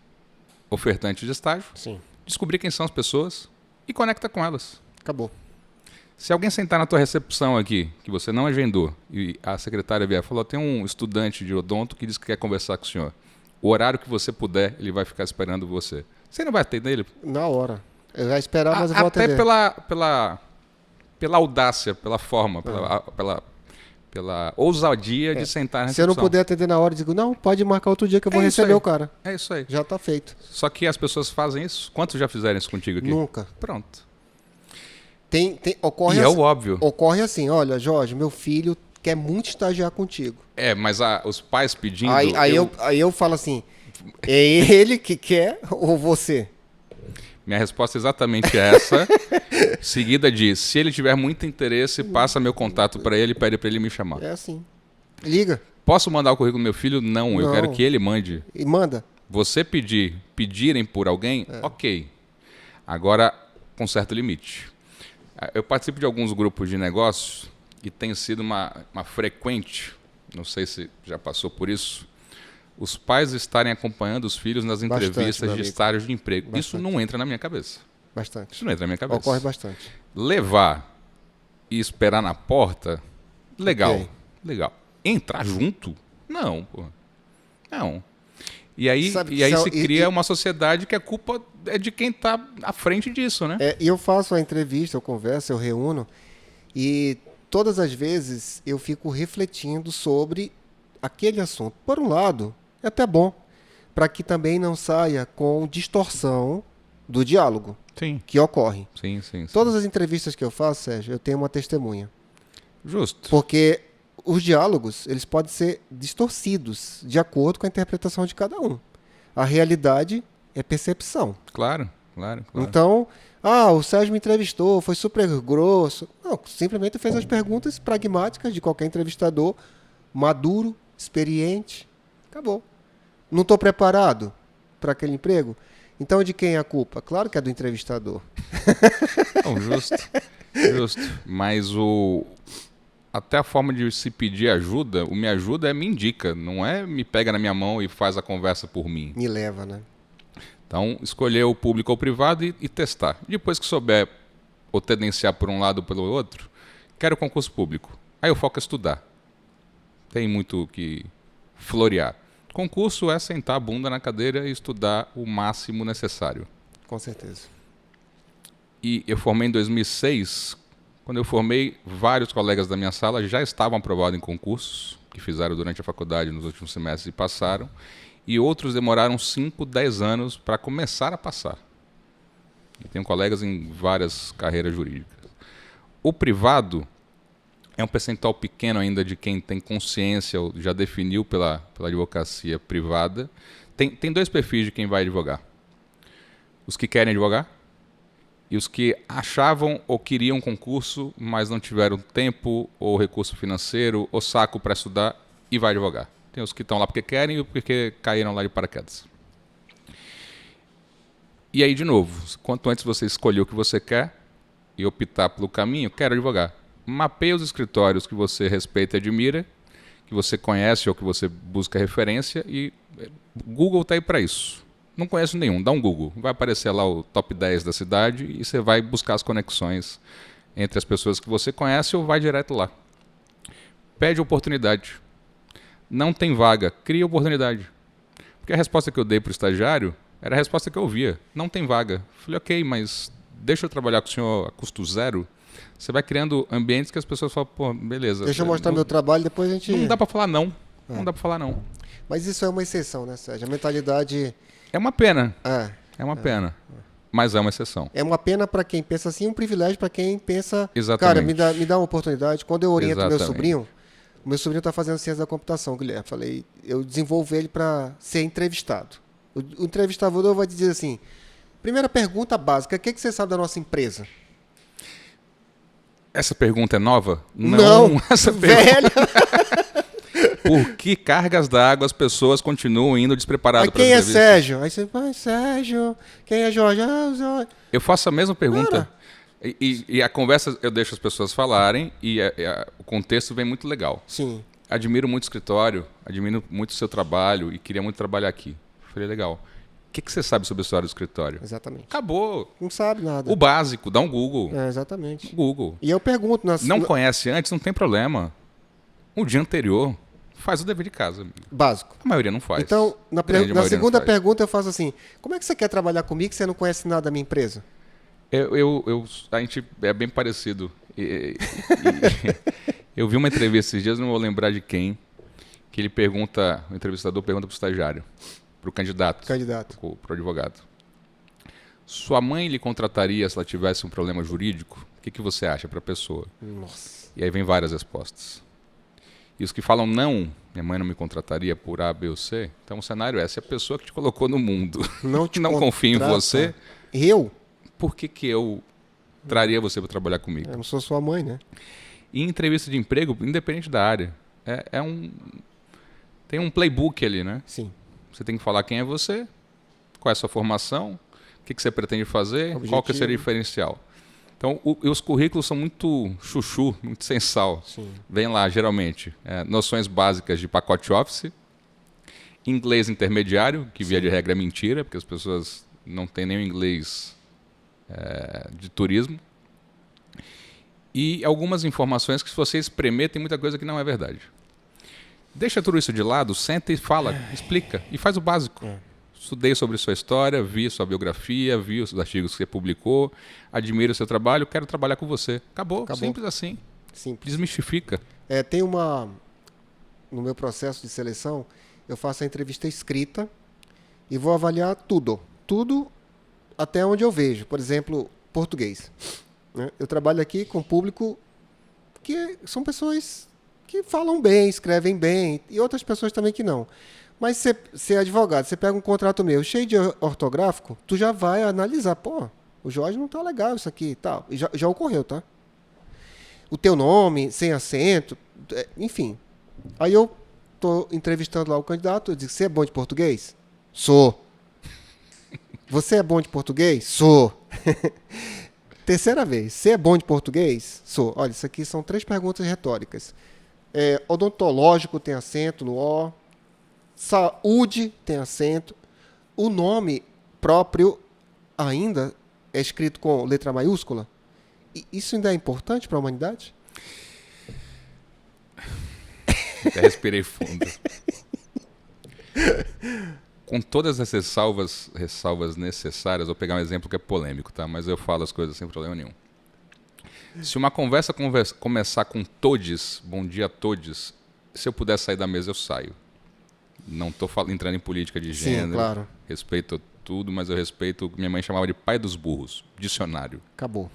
ofertantes de estágio, Sim. descobrir quem são as pessoas e conecta com elas. Acabou. Se alguém sentar na tua recepção aqui, que você não agendou, e a secretária vier e falou, tem um estudante de odonto que diz que quer conversar com o senhor. O horário que você puder, ele vai ficar esperando você. Você não vai atender ele? Na hora. Eu já esperava, mas eu vou Até atender. pela audácia, pela forma, pela ousadia de sentar na Se eu recepção. não puder atender na hora, eu digo, não, pode marcar outro dia que eu vou É isso receber aí. o cara. É isso aí. Já está feito. Só que as pessoas fazem isso. Quantos já fizeram isso contigo aqui? Nunca. Pronto. Ocorre E é assim, o óbvio. Ocorre assim, olha, Jorge, meu filho quer muito estagiar contigo. Mas os pais pedindo... Aí eu falo assim, é ele que quer ou você? Minha resposta é exatamente essa. Seguida de, se ele tiver muito interesse, passa meu contato para ele e pede para ele me chamar. É assim. Liga Posso mandar o currículo do meu filho? Não, eu Não. quero que ele mande. e manda. Você pedirem por alguém, ok. Agora, com certo limite. Eu participo de alguns grupos de negócios e tem sido uma frequente, não sei se já passou por isso, os pais estarem acompanhando os filhos nas Bastante, entrevistas meu de amigo. estágio de emprego. Isso Bastante. não entra na minha cabeça. Bastante. Isso não entra na minha cabeça. Ocorre bastante. Levar e esperar na porta, legal. Ok. Legal. Entrar junto? Não, pô. Não. E aí, Sabe, se cria uma sociedade que a culpa é de quem está à frente disso, né? E eu faço a entrevista, eu converso, eu reúno, e todas as vezes eu fico refletindo sobre aquele assunto. Por um lado, é até bom, para que também não saia com distorção do diálogo Sim. que ocorre. Sim. Todas as entrevistas que eu faço, Sérgio, eu tenho uma testemunha. Justo. Porque os diálogos, eles podem ser distorcidos de acordo com a interpretação de cada um. A realidade é percepção. Claro. Então, o Sérgio me entrevistou, foi super grosso. Não, simplesmente fez as perguntas pragmáticas de qualquer entrevistador, maduro, experiente. Acabou. Não estou preparado para aquele emprego? Então, de quem é a culpa? Claro que é do entrevistador. Não, justo. Mas até a forma de se pedir ajuda, o me ajuda me indica, não é me pega na minha mão e faz a conversa por mim. Me leva, né? Então, escolher o público ou o privado e testar. Depois que souber ou tendenciar por um lado ou pelo outro, quero concurso público. Aí o foco é estudar. Tem muito o que florear. Concurso é sentar a bunda na cadeira e estudar o máximo necessário. Com certeza. E eu formei em 2006. Quando eu formei, vários colegas da minha sala já estavam aprovados em concursos, que fizeram durante a faculdade nos últimos semestres e passaram. E outros demoraram 5, 10 anos para começar a passar. Eu tenho colegas em várias carreiras jurídicas. O privado é um percentual pequeno ainda de quem tem consciência ou já definiu pela advocacia privada. Tem dois perfis de quem vai advogar. Os que querem advogar e os que achavam ou queriam concurso, mas não tiveram tempo ou recurso financeiro ou saco para estudar e vai advogar. Tem os que estão lá porque querem e porque caíram lá de paraquedas. E aí, de novo, quanto antes você escolher o que você quer e optar pelo caminho, quero advogar. Mapeia os escritórios que você respeita e admira, que você conhece ou que você busca referência e Google está aí para isso. Não conheço nenhum, dá um Google. Vai aparecer lá o top 10 da cidade e você vai buscar as conexões entre as pessoas que você conhece ou vai direto lá. Pede oportunidade. Não tem vaga, cria oportunidade. Porque a resposta que eu dei para o estagiário era a resposta que eu ouvia. Não tem vaga. Falei, ok, mas deixa eu trabalhar com o senhor a custo zero. Você vai criando ambientes que as pessoas falam, pô, beleza. Deixa eu mostrar meu trabalho, depois a gente... Não dá para falar não. Não dá para falar não. Mas isso é uma exceção, né, Sérgio? A mentalidade... É uma pena. É uma pena. Mas é uma exceção. É uma pena para quem pensa assim, um privilégio para quem pensa... Exatamente. Cara, me dá uma oportunidade. Quando eu oriento Exatamente. o meu sobrinho está fazendo ciência da computação, Guilherme. Falei, eu desenvolvo ele para ser entrevistado. O entrevistador vai dizer assim, primeira pergunta básica, o que você sabe da nossa empresa? Essa pergunta é nova? Não, Essa velho. Por que cargas d'água as pessoas continuam indo despreparadas para Quem é entrevistas? Sérgio? Aí você vai, Sérgio. Quem é Jorge? Ah, Jorge. Eu faço a mesma pergunta. Cara. E a conversa eu deixo as pessoas falarem e o contexto vem muito legal. Sim. Admiro muito o escritório, admiro muito o seu trabalho e queria muito trabalhar aqui. Falei, legal. O que você sabe sobre a história do escritório? Exatamente. Acabou. Não sabe nada. O básico, dá um Google. Exatamente. Google. E eu pergunto... Não conhece antes, não tem problema. O dia anterior, faz o dever de casa. Amigo. Básico. A maioria não faz. Então, na maioria segunda não faz. pergunta eu faço assim, como é que você quer trabalhar comigo se você não conhece nada da minha empresa? A gente é bem parecido. Eu vi uma entrevista esses dias, não vou lembrar de quem, que ele pergunta, o entrevistador pergunta para o estagiário, para o candidato, para o advogado. Sua mãe lhe contrataria se ela tivesse um problema jurídico? O que você acha para a pessoa? Nossa. E aí vem várias respostas. E os que falam não, minha mãe não me contrataria por A, B ou C, então o cenário é, se a pessoa que te colocou no mundo não confia em você, por que eu traria você para trabalhar comigo? Eu não sou sua mãe, né? E em entrevista de emprego, independente da área, tem um playbook ali, né? Sim. Você tem que falar quem é você, qual é a sua formação, o que você pretende fazer, objetivo. Qual que é o seu diferencial. Então, os currículos são muito chuchu, muito sem sal. Sim. Vem lá, geralmente, noções básicas de pacote Office, inglês intermediário, que via de regra é mentira, porque as pessoas não têm nem o inglês de turismo. E algumas informações que, se você espremer, tem muita coisa que não é verdade. Deixa tudo isso de lado, senta e fala, explica, e faz o básico. Estudei sobre sua história, vi sua biografia, vi os artigos que você publicou, admiro o seu trabalho, quero trabalhar com você. Acabou. Simples assim. Simples. Desmistifica. Tem no meu processo de seleção, eu faço a entrevista escrita e vou avaliar tudo. Tudo até onde eu vejo. Por exemplo, português. Eu trabalho aqui com público que são pessoas que falam bem, escrevem bem, e outras pessoas também que não. Mas você é advogado, você pega um contrato meu cheio de ortográfico, tu já vai analisar, pô, o Jorge não tá legal isso aqui e tal. E já ocorreu, tá? O teu nome, sem acento, enfim. Aí eu tô entrevistando lá o candidato, eu digo, você é bom de português? Sou. Você é bom de português? Sou. Terceira vez, você é bom de português? Sou. Olha, isso aqui são 3 perguntas retóricas. Odontológico tem acento no O. Saúde tem acento. O nome próprio ainda é escrito com letra maiúscula. E isso ainda é importante para a humanidade? Até respirei fundo. Com todas as ressalvas necessárias, vou pegar um exemplo que é polêmico, tá? Mas eu falo as coisas sem problema nenhum. Se uma conversa começar com todes, bom dia a todes, se eu puder sair da mesa, eu saio. Não estou entrando em política de gênero. Sim, claro. Respeito tudo, mas eu respeito o que minha mãe chamava de pai dos burros. Dicionário. Acabou.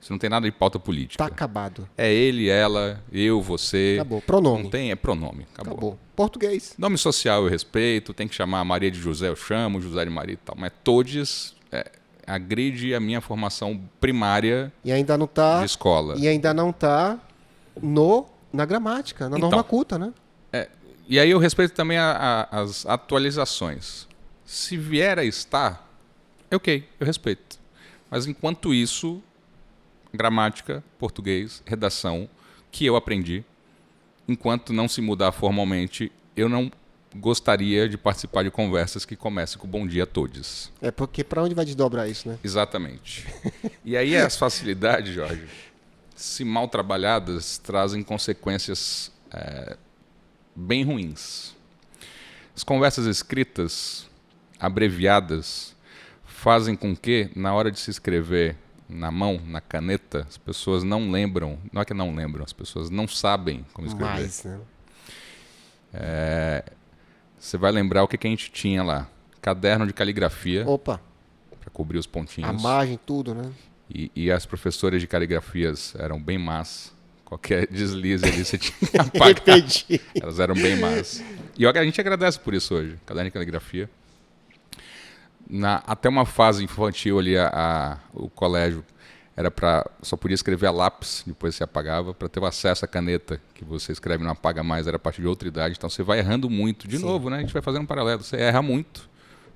Isso não tem nada de pauta política. Tá acabado. É ele, ela, eu, você. Acabou. Pronome. Não tem, é pronome. Acabou. Português. Nome social eu respeito, tem que chamar Maria de José, eu chamo, José de Maria e tal. Mas todes agride a minha formação primária e ainda não tá, de escola. E ainda não está na gramática, na norma culta, né? E aí eu respeito também as atualizações. Se vier a estar, ok, eu respeito. Mas enquanto isso, gramática, português, redação, que eu aprendi, enquanto não se mudar formalmente, eu não gostaria de participar de conversas que comecem com bom dia a todos. Porque para onde vai desdobrar isso, né? Exatamente. E aí as facilidades, Jorge, se mal trabalhadas, trazem consequências bem ruins. As conversas escritas, abreviadas, fazem com que, na hora de se escrever na mão, na caneta, as pessoas não lembram, não é que não lembram, as pessoas não sabem como escrever. Mais, né? Você vai lembrar o que a gente tinha lá. Caderno de caligrafia, Opa, para cobrir os pontinhos. a margem, tudo, né? E as professoras de caligrafias eram bem más. Qualquer deslize ali você tinha que apagar. Entendi. Elas eram bem más. E a gente agradece por isso hoje. Caderno de caligrafia. Até uma fase infantil ali, o colégio só podia escrever a lápis, depois você apagava. Para ter o acesso à caneta, que você escreve e não apaga mais, era a partir de outra idade. Então você vai errando muito. De novo, né? A gente vai fazendo um paralelo. Você erra muito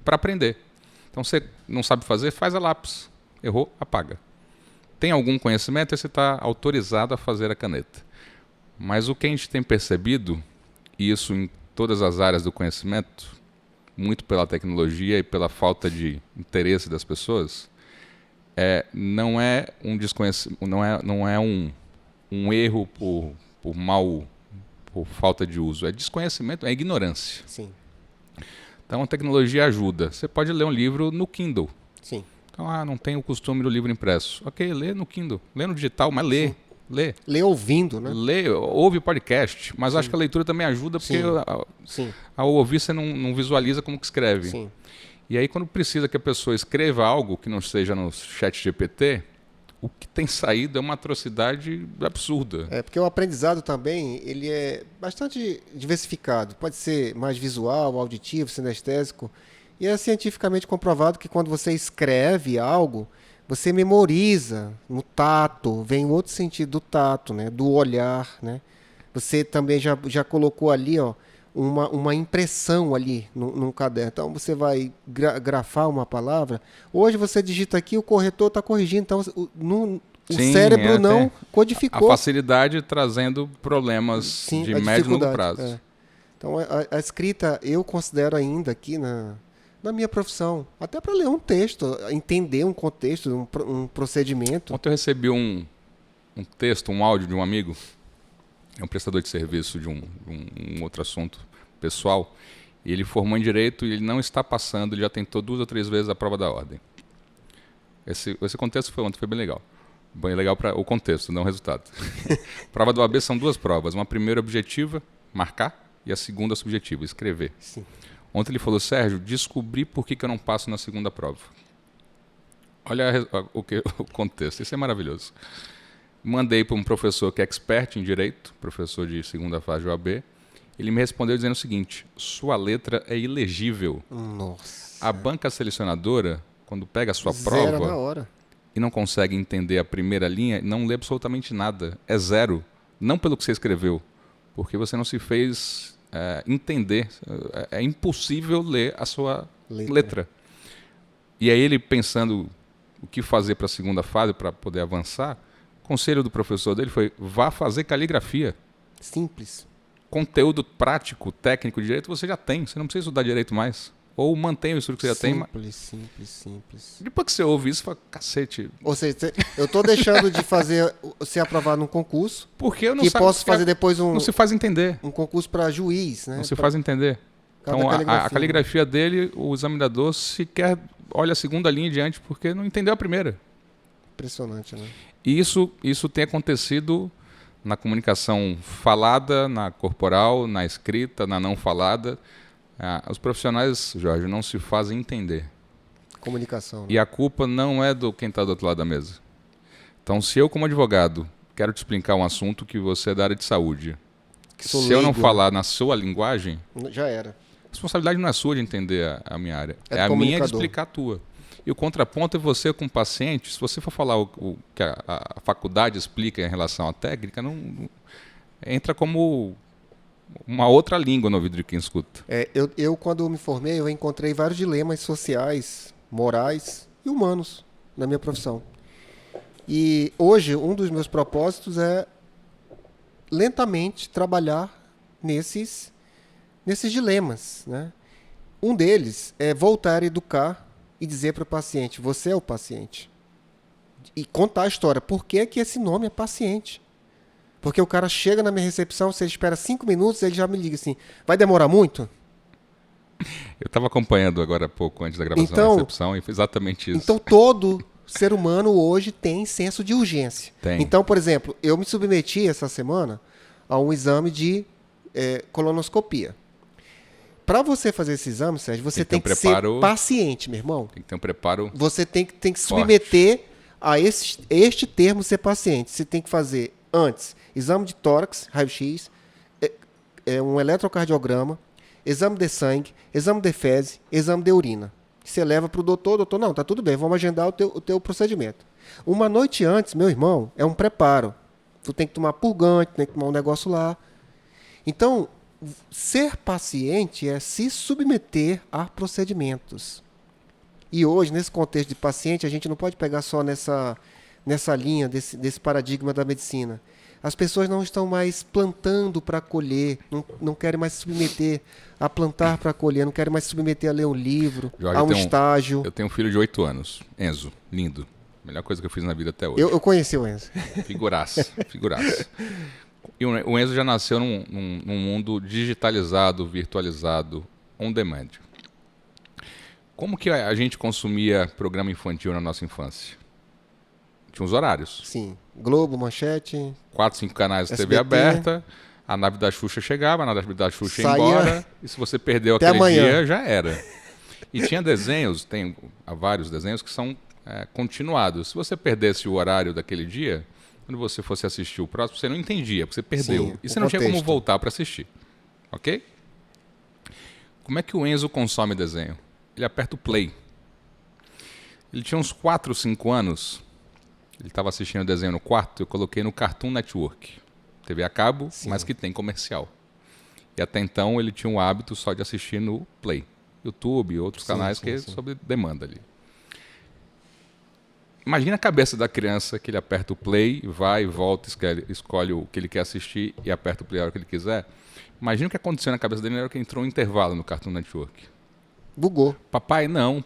para aprender. Então você não sabe fazer, faz a lápis. Errou, apaga. Tem algum conhecimento, você está autorizado a fazer a caneta. Mas o que a gente tem percebido, e isso em todas as áreas do conhecimento, muito pela tecnologia e pela falta de interesse das pessoas, não é um desconhecimento, não é um erro por falta de uso, é desconhecimento, é ignorância. Sim. Então a tecnologia ajuda. Você pode ler um livro no Kindle. Sim. Então, não tem o costume do livro impresso. Ok, lê no Kindle, lê no digital, mas lê. Sim. Lê. Lê ouvindo, né? Lê, ouve podcast, mas acho que a leitura também ajuda, porque Sim. ao ouvir você não visualiza como que escreve. Sim. E aí quando precisa que a pessoa escreva algo que não seja no chat GPT, o que tem saído é uma atrocidade absurda. Porque o aprendizado também, ele é bastante diversificado. Pode ser mais visual, auditivo, sinestésico. E é cientificamente comprovado que quando você escreve algo, você memoriza no tato, vem outro sentido do tato, né? Do olhar, né? Você também já colocou ali, ó, uma impressão ali num caderno. Então você vai grafar uma palavra. Hoje você digita aqui, o corretor está corrigindo. Então o cérebro não codificou. A facilidade trazendo problemas de médio e longo prazo. Então a escrita eu considero ainda aqui na minha profissão, até para ler um texto, entender um contexto, um procedimento. Ontem eu recebi um texto, um áudio de um amigo, é um prestador de serviço de um outro assunto pessoal, e ele formou em Direito e ele não está passando, ele já tentou 2 ou 3 vezes a prova da ordem. Esse contexto foi ontem, foi bem legal. Bem legal para o contexto, não o resultado. Prova do OAB são 2 provas, uma primeira objetiva, marcar, e a segunda subjetiva, escrever. Sim. Ontem ele falou, Sérgio, descobri por que eu não passo na segunda prova. Olha o contexto, isso é maravilhoso. Mandei para um professor que é expert em Direito, professor de segunda fase de OAB. Ele me respondeu dizendo o seguinte, sua letra é ilegível. Nossa. A banca selecionadora, quando pega a sua Zero prova na hora. E não consegue entender a primeira linha, não lê absolutamente nada. É 0. Não pelo que você escreveu, porque você não se fez entender. É impossível ler a sua letra. E aí ele pensando o que fazer para a segunda fase, para poder avançar, o conselho do professor dele foi, vá fazer caligrafia. Simples. Conteúdo prático, técnico de direito você já tem, você não precisa estudar direito mais. Ou mantém o estudo que você já tem. Simples. Depois que você ouve isso, você fala, cacete. Ou seja, eu estou deixando de ser aprovado num concurso, porque eu não que posso fazer depois não se faz entender. Um concurso para juiz, né? Não se faz entender. Então a caligrafia dele, o examinador sequer olha a segunda linha adiante, porque não entendeu a primeira. Impressionante, né? E isso tem acontecido na comunicação falada, na corporal, na escrita, na não falada. Os profissionais, Jorge, não se fazem entender. Comunicação. Né? E a culpa não é do quem está do outro lado da mesa. Então, se eu, como advogado, quero te explicar um assunto que você é da área de saúde, se eu não falar na sua linguagem, já era. A responsabilidade não é sua de entender a minha área. É a minha de explicar a tua. E o contraponto é você com o paciente. Se você for falar o que a faculdade explica em relação à técnica, não entra como uma outra língua no ouvido de quem escuta. Eu, quando me formei, eu encontrei vários dilemas sociais, morais e humanos na minha profissão. E hoje, um dos meus propósitos é lentamente trabalhar nesses dilemas. Né? Um deles é voltar a educar e dizer para o paciente, você é o paciente. E contar a história. Por que esse nome é paciente? Porque o cara chega na minha recepção, se ele espera 5 minutos, ele já me liga assim, vai demorar muito? Eu estava acompanhando agora há pouco, antes da gravação da recepção, e foi exatamente isso. Então todo ser humano hoje tem senso de urgência. Tem. Então, por exemplo, eu me submeti essa semana a um exame de colonoscopia. Para você fazer esse exame, Sérgio, você tem que ser paciente, meu irmão. Tem que ter um preparo. Você tem que submeter a este termo ser paciente. Você tem que fazer antes exame de tórax, raio-x, um eletrocardiograma, exame de sangue, exame de fezes, exame de urina. Você leva para o doutor, não, tá tudo bem, vamos agendar o teu procedimento. Uma noite antes, meu irmão, é um preparo. Tu tem que tomar purgante, tem que tomar um negócio lá. Então, ser paciente é se submeter a procedimentos. E hoje, nesse contexto de paciente, a gente não pode pegar só nessa linha desse paradigma da medicina. As pessoas não estão mais plantando para colher, não querem mais se submeter a plantar para colher, não querem mais se submeter a ler um livro, Jorge, a um estágio. Eu tenho um filho de 8 anos, Enzo, lindo. Melhor coisa que eu fiz na vida até hoje. Eu conheci o Enzo. Figuraça. E o Enzo já nasceu num mundo digitalizado, virtualizado, on demand. Como que a gente consumia programa infantil na nossa infância? Tinha uns horários. Sim. Globo, Manchete. 4, 5 canais de TV SBT. Aberta. A nave da Xuxa chegava, a nave da Xuxa ia Saía. embora. E se você perdeu Até aquele amanhã. dia, já era. E tinha desenhos, há vários desenhos que são continuados. Se você perdesse o horário daquele dia, quando você fosse assistir o próximo, você não entendia, porque você perdeu. Sim, e você não tinha como voltar para assistir. Ok? Como é que o Enzo consome desenho? Ele aperta o play. Ele tinha uns 4, 5 anos. Ele estava assistindo o desenho no quarto, eu coloquei no Cartoon Network. TV a cabo, Sim. mas que tem comercial. E até então ele tinha o hábito só de assistir no Play. YouTube e outros canais que é sob demanda ali. Imagina a cabeça da criança que ele aperta o Play, vai e volta, escolhe o que ele quer assistir e aperta o Play a hora que ele quiser. Imagina o que aconteceu na cabeça dele na hora que entrou um intervalo no Cartoon Network. Bugou. Papai não,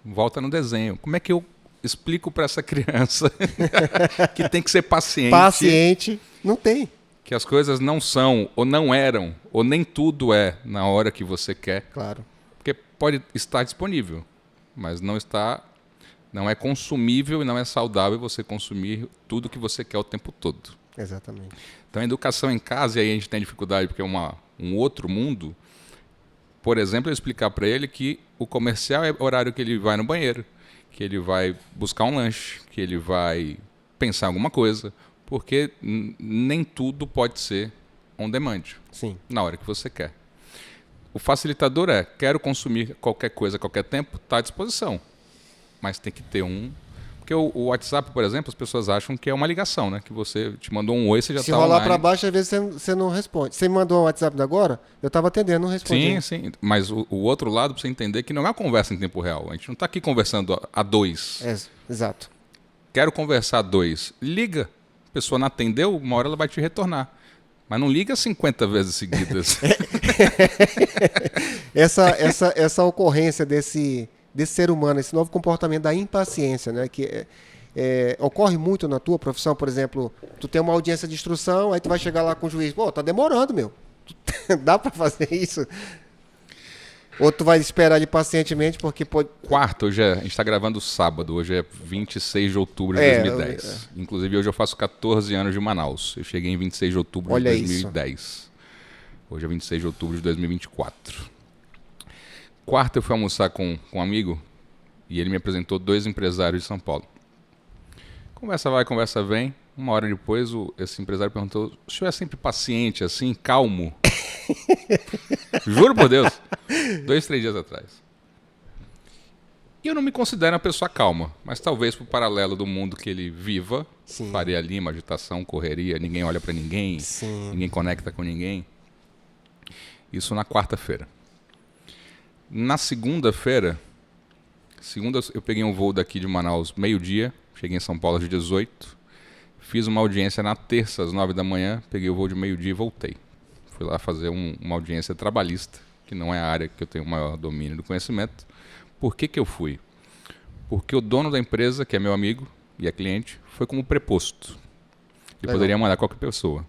volta no desenho. Como é que eu explico para essa criança que tem que ser paciente? Paciente, não tem. Que as coisas não são, ou não eram, ou nem tudo é na hora que você quer. Claro. Porque pode estar disponível, mas não é consumível e não é saudável você consumir tudo que você quer o tempo todo. Exatamente. Então a educação em casa, e aí a gente tem dificuldade porque é um outro mundo. Por exemplo, eu explicar para ele que o comercial é o horário que ele vai no banheiro, que ele vai buscar um lanche, que ele vai pensar em alguma coisa, porque nem tudo pode ser on demand, Sim. na hora que você quer. O facilitador quero consumir qualquer coisa a qualquer tempo, está à disposição, mas tem que ter Porque o WhatsApp, por exemplo, as pessoas acham que é uma ligação, né? Que você te mandou um oi, você já está online. Se rolar para baixo, às vezes você não responde. Você me mandou um WhatsApp agora, eu estava atendendo, não respondi. Sim. Mas o outro lado, para você entender que não é uma conversa em tempo real. A gente não está aqui conversando a dois. Exato. Quero conversar a dois. Liga. A pessoa não atendeu, uma hora ela vai te retornar. Mas não liga 50 vezes seguidas. essa ocorrência desse ser humano, esse novo comportamento da impaciência, né? Que ocorre muito na tua profissão, por exemplo, tu tem uma audiência de instrução, aí tu vai chegar lá com o juiz, pô, tá demorando, meu. Dá para fazer isso? Ou tu vai esperar ele pacientemente porque pode... Quarto, a gente está gravando sábado, hoje é 26 de outubro de 2010. Inclusive hoje eu faço 14 anos de Manaus. Eu cheguei em 26 de outubro de 2010. Isso. Hoje é 26 de outubro de 2024. Quarto, eu fui almoçar com um amigo e ele me apresentou 2 empresários de São Paulo. Conversa vai, conversa vem. Uma hora depois, esse empresário perguntou: o senhor é sempre paciente, assim, calmo? Juro por Deus. 2, 3 dias atrás. E eu não me considero uma pessoa calma, mas talvez pro paralelo do mundo que ele viva, Sim. Faria Lima, agitação, correria, ninguém olha para ninguém, Sim. Ninguém conecta com ninguém. Isso na quarta-feira. Na segunda-feira, eu peguei um voo daqui de Manaus meio-dia, cheguei em São Paulo às 18, fiz uma audiência na terça às 9 da manhã, peguei o voo de meio-dia e voltei. Fui lá fazer uma audiência trabalhista, que não é a área que eu tenho o maior domínio do conhecimento. Por que eu fui? Porque o dono da empresa, que é meu amigo e é cliente, foi como preposto. Ele poderia mandar qualquer pessoa.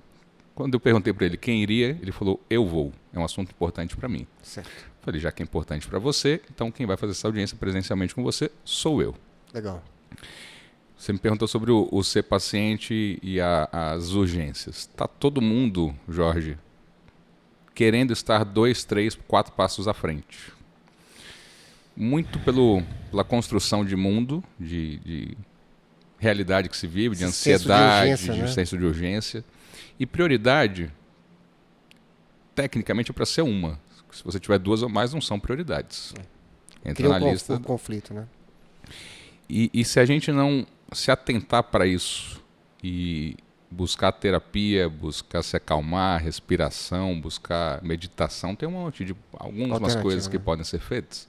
Quando eu perguntei para ele quem iria, ele falou: eu vou. É um assunto importante para mim. Certo. Falei: já que é importante para você, então quem vai fazer essa audiência presencialmente com você sou eu. Legal. Você me perguntou sobre o ser paciente e as urgências. Tá todo mundo, Jorge, querendo estar 2, 3, 4 passos à frente. Muito pela construção de mundo, de realidade que se vive, de ansiedade, de senso de urgência. E prioridade, tecnicamente, é para ser uma. Se você tiver 2 ou mais, não são prioridades. Entra na lista. Um conflito, né? E se a gente não se atentar para isso e buscar terapia, buscar se acalmar, respiração, buscar meditação, tem um monte de algumas coisas que podem ser feitas,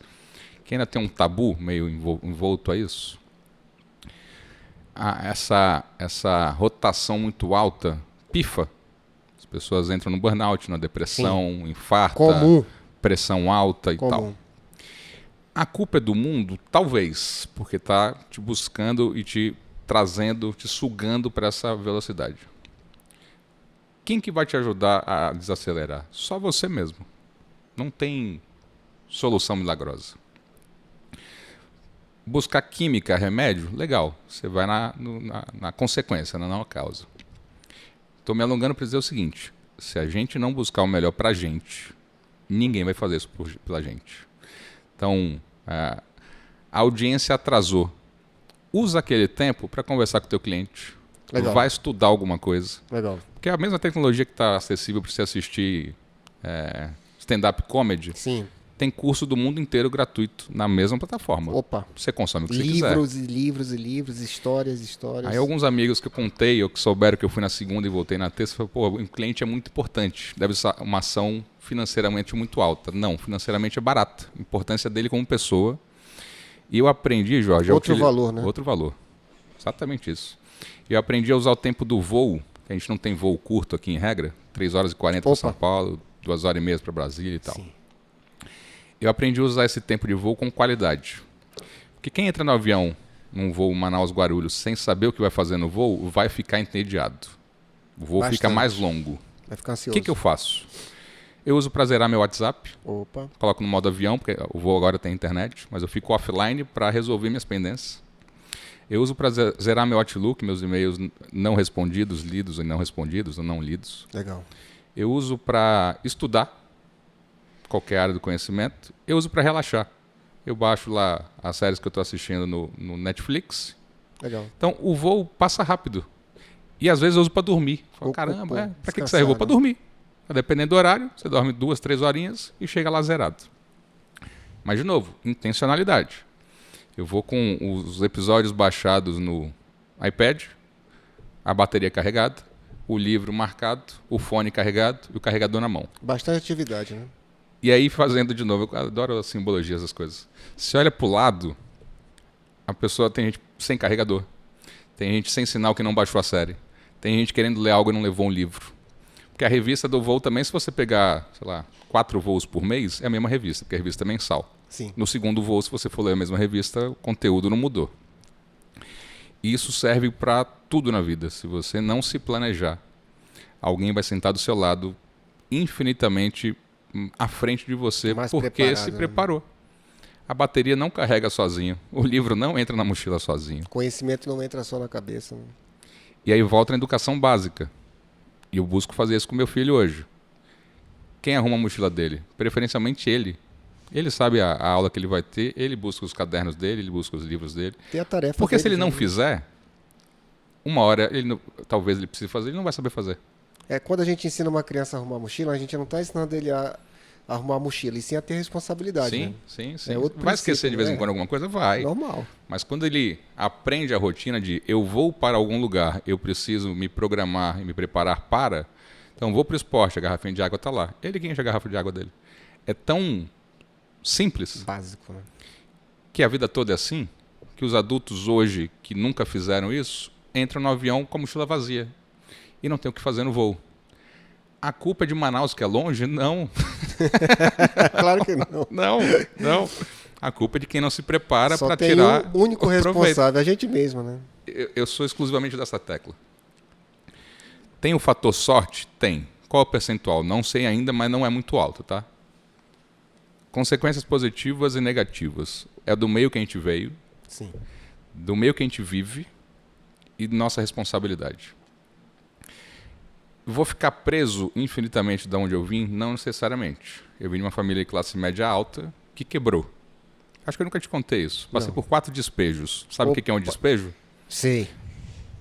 que ainda tem um tabu meio envolto a isso. Essa rotação muito alta pifa. As pessoas entram no burnout, na depressão, infarto, pressão alta e tal. A culpa é do mundo? Talvez, porque está te buscando e te trazendo, te sugando para essa velocidade. Quem que vai te ajudar a desacelerar? Só você mesmo. Não tem solução milagrosa. Buscar química, remédio, legal. Você vai na consequência, não na causa. Estou me alongando para dizer o seguinte: se a gente não buscar o melhor para a gente, ninguém vai fazer isso pela gente. Então, a audiência atrasou. Usa aquele tempo para conversar com o teu cliente. Legal. Vai estudar alguma coisa. Legal. Porque é a mesma tecnologia que está acessível para você assistir stand-up comedy. Sim. Tem curso do mundo inteiro gratuito na mesma plataforma. Opa. Você consome o que você quiser. Livros, histórias. Aí alguns amigos que eu contei, ou que souberam que eu fui na segunda e voltei na terça, falaram, pô, o cliente é muito importante. Deve ser uma ação financeiramente muito alta. Não, financeiramente é barata. A importância dele como pessoa. E eu aprendi, Jorge... Outro valor, né? Outro valor. Exatamente isso. Eu aprendi a usar o tempo do voo, que a gente não tem voo curto aqui em regra, 3 horas e 40 para São Paulo, 2 horas e meia para Brasília e tal. Sim. Eu aprendi a usar esse tempo de voo com qualidade. Porque quem entra no avião, num voo Manaus-Guarulhos, sem saber o que vai fazer no voo, vai ficar entediado. O voo fica mais longo. Vai ficar ansioso. O que eu faço? Eu uso para zerar meu WhatsApp. Opa. Coloco no modo avião, porque o voo agora tem internet, mas eu fico offline para resolver minhas pendências. Eu uso para zerar meu Outlook, meus e-mails não respondidos, lidos e não respondidos, ou não lidos. Legal. Eu uso para estudar qualquer área do conhecimento. Eu uso para relaxar. Eu baixo lá as séries que eu estou assistindo no Netflix. Legal. Então, o voo passa rápido. E às vezes eu uso para dormir. Falo, caramba, para que serve o voo? Para dormir. Dependendo do horário, você dorme 2, 3 horinhas e chega lá zerado. Mas, de novo, intencionalidade. Eu vou com os episódios baixados no iPad, a bateria carregada, o livro marcado, o fone carregado e o carregador na mão. Bastante atividade, né? E aí, fazendo de novo, eu adoro a simbologia, essas coisas. Se olha para o lado, a pessoa tem gente sem carregador, tem gente sem sinal que não baixou a série, tem gente querendo ler algo e não levou um livro. Porque a revista do voo também, se você pegar, sei lá, 4 voos por mês, é a mesma revista, porque a revista é mensal. Sim. No segundo voo, se você for ler a mesma revista, o conteúdo não mudou. E isso serve para tudo na vida. Se você não se planejar, alguém vai sentar do seu lado infinitamente à frente de você porque se preparou. A bateria não carrega sozinho. O livro não entra na mochila sozinho. Conhecimento não entra só na cabeça. Né? E aí volta na educação básica. E eu busco fazer isso com meu filho hoje. Quem arruma a mochila dele? Preferencialmente ele. Ele sabe a aula que ele vai ter, ele busca os cadernos dele, ele busca os livros dele. Tem a tarefa. Porque se ele não fizer, uma hora, talvez ele precise fazer, ele não vai saber fazer. Quando a gente ensina uma criança a arrumar a mochila, a gente não está ensinando ele a arrumar a mochila, e sim a ter responsabilidade. Sim, né? sim. Vai esquecer de vez em quando alguma coisa? Vai. Normal. Mas quando ele aprende a rotina de eu vou para algum lugar, eu preciso me programar e me preparar para, então vou para o esporte, a garrafinha de água está lá. Ele que enche a garrafa de água dele. É tão simples. Básico, né? Que a vida toda é assim, que os adultos hoje, que nunca fizeram isso, entram no avião com a mochila vazia. E não tem o que fazer no voo. A culpa é de Manaus, que é longe? Não. Claro que não. Não. A culpa é de quem não se prepara para tirar. Só tem um único responsável, a gente mesmo, né? Eu sou exclusivamente dessa tecla. Tem o fator sorte? Tem. Qual é o percentual? Não sei ainda, mas não é muito alto, tá? Consequências positivas e negativas. É do meio que a gente veio, sim, do meio que a gente vive e de nossa responsabilidade. Vou ficar preso infinitamente de onde eu vim? Não necessariamente. Eu vim de uma família de classe média alta que quebrou. Acho que eu nunca te contei isso. Passei por 4 despejos. Sabe o que é um despejo? Sei.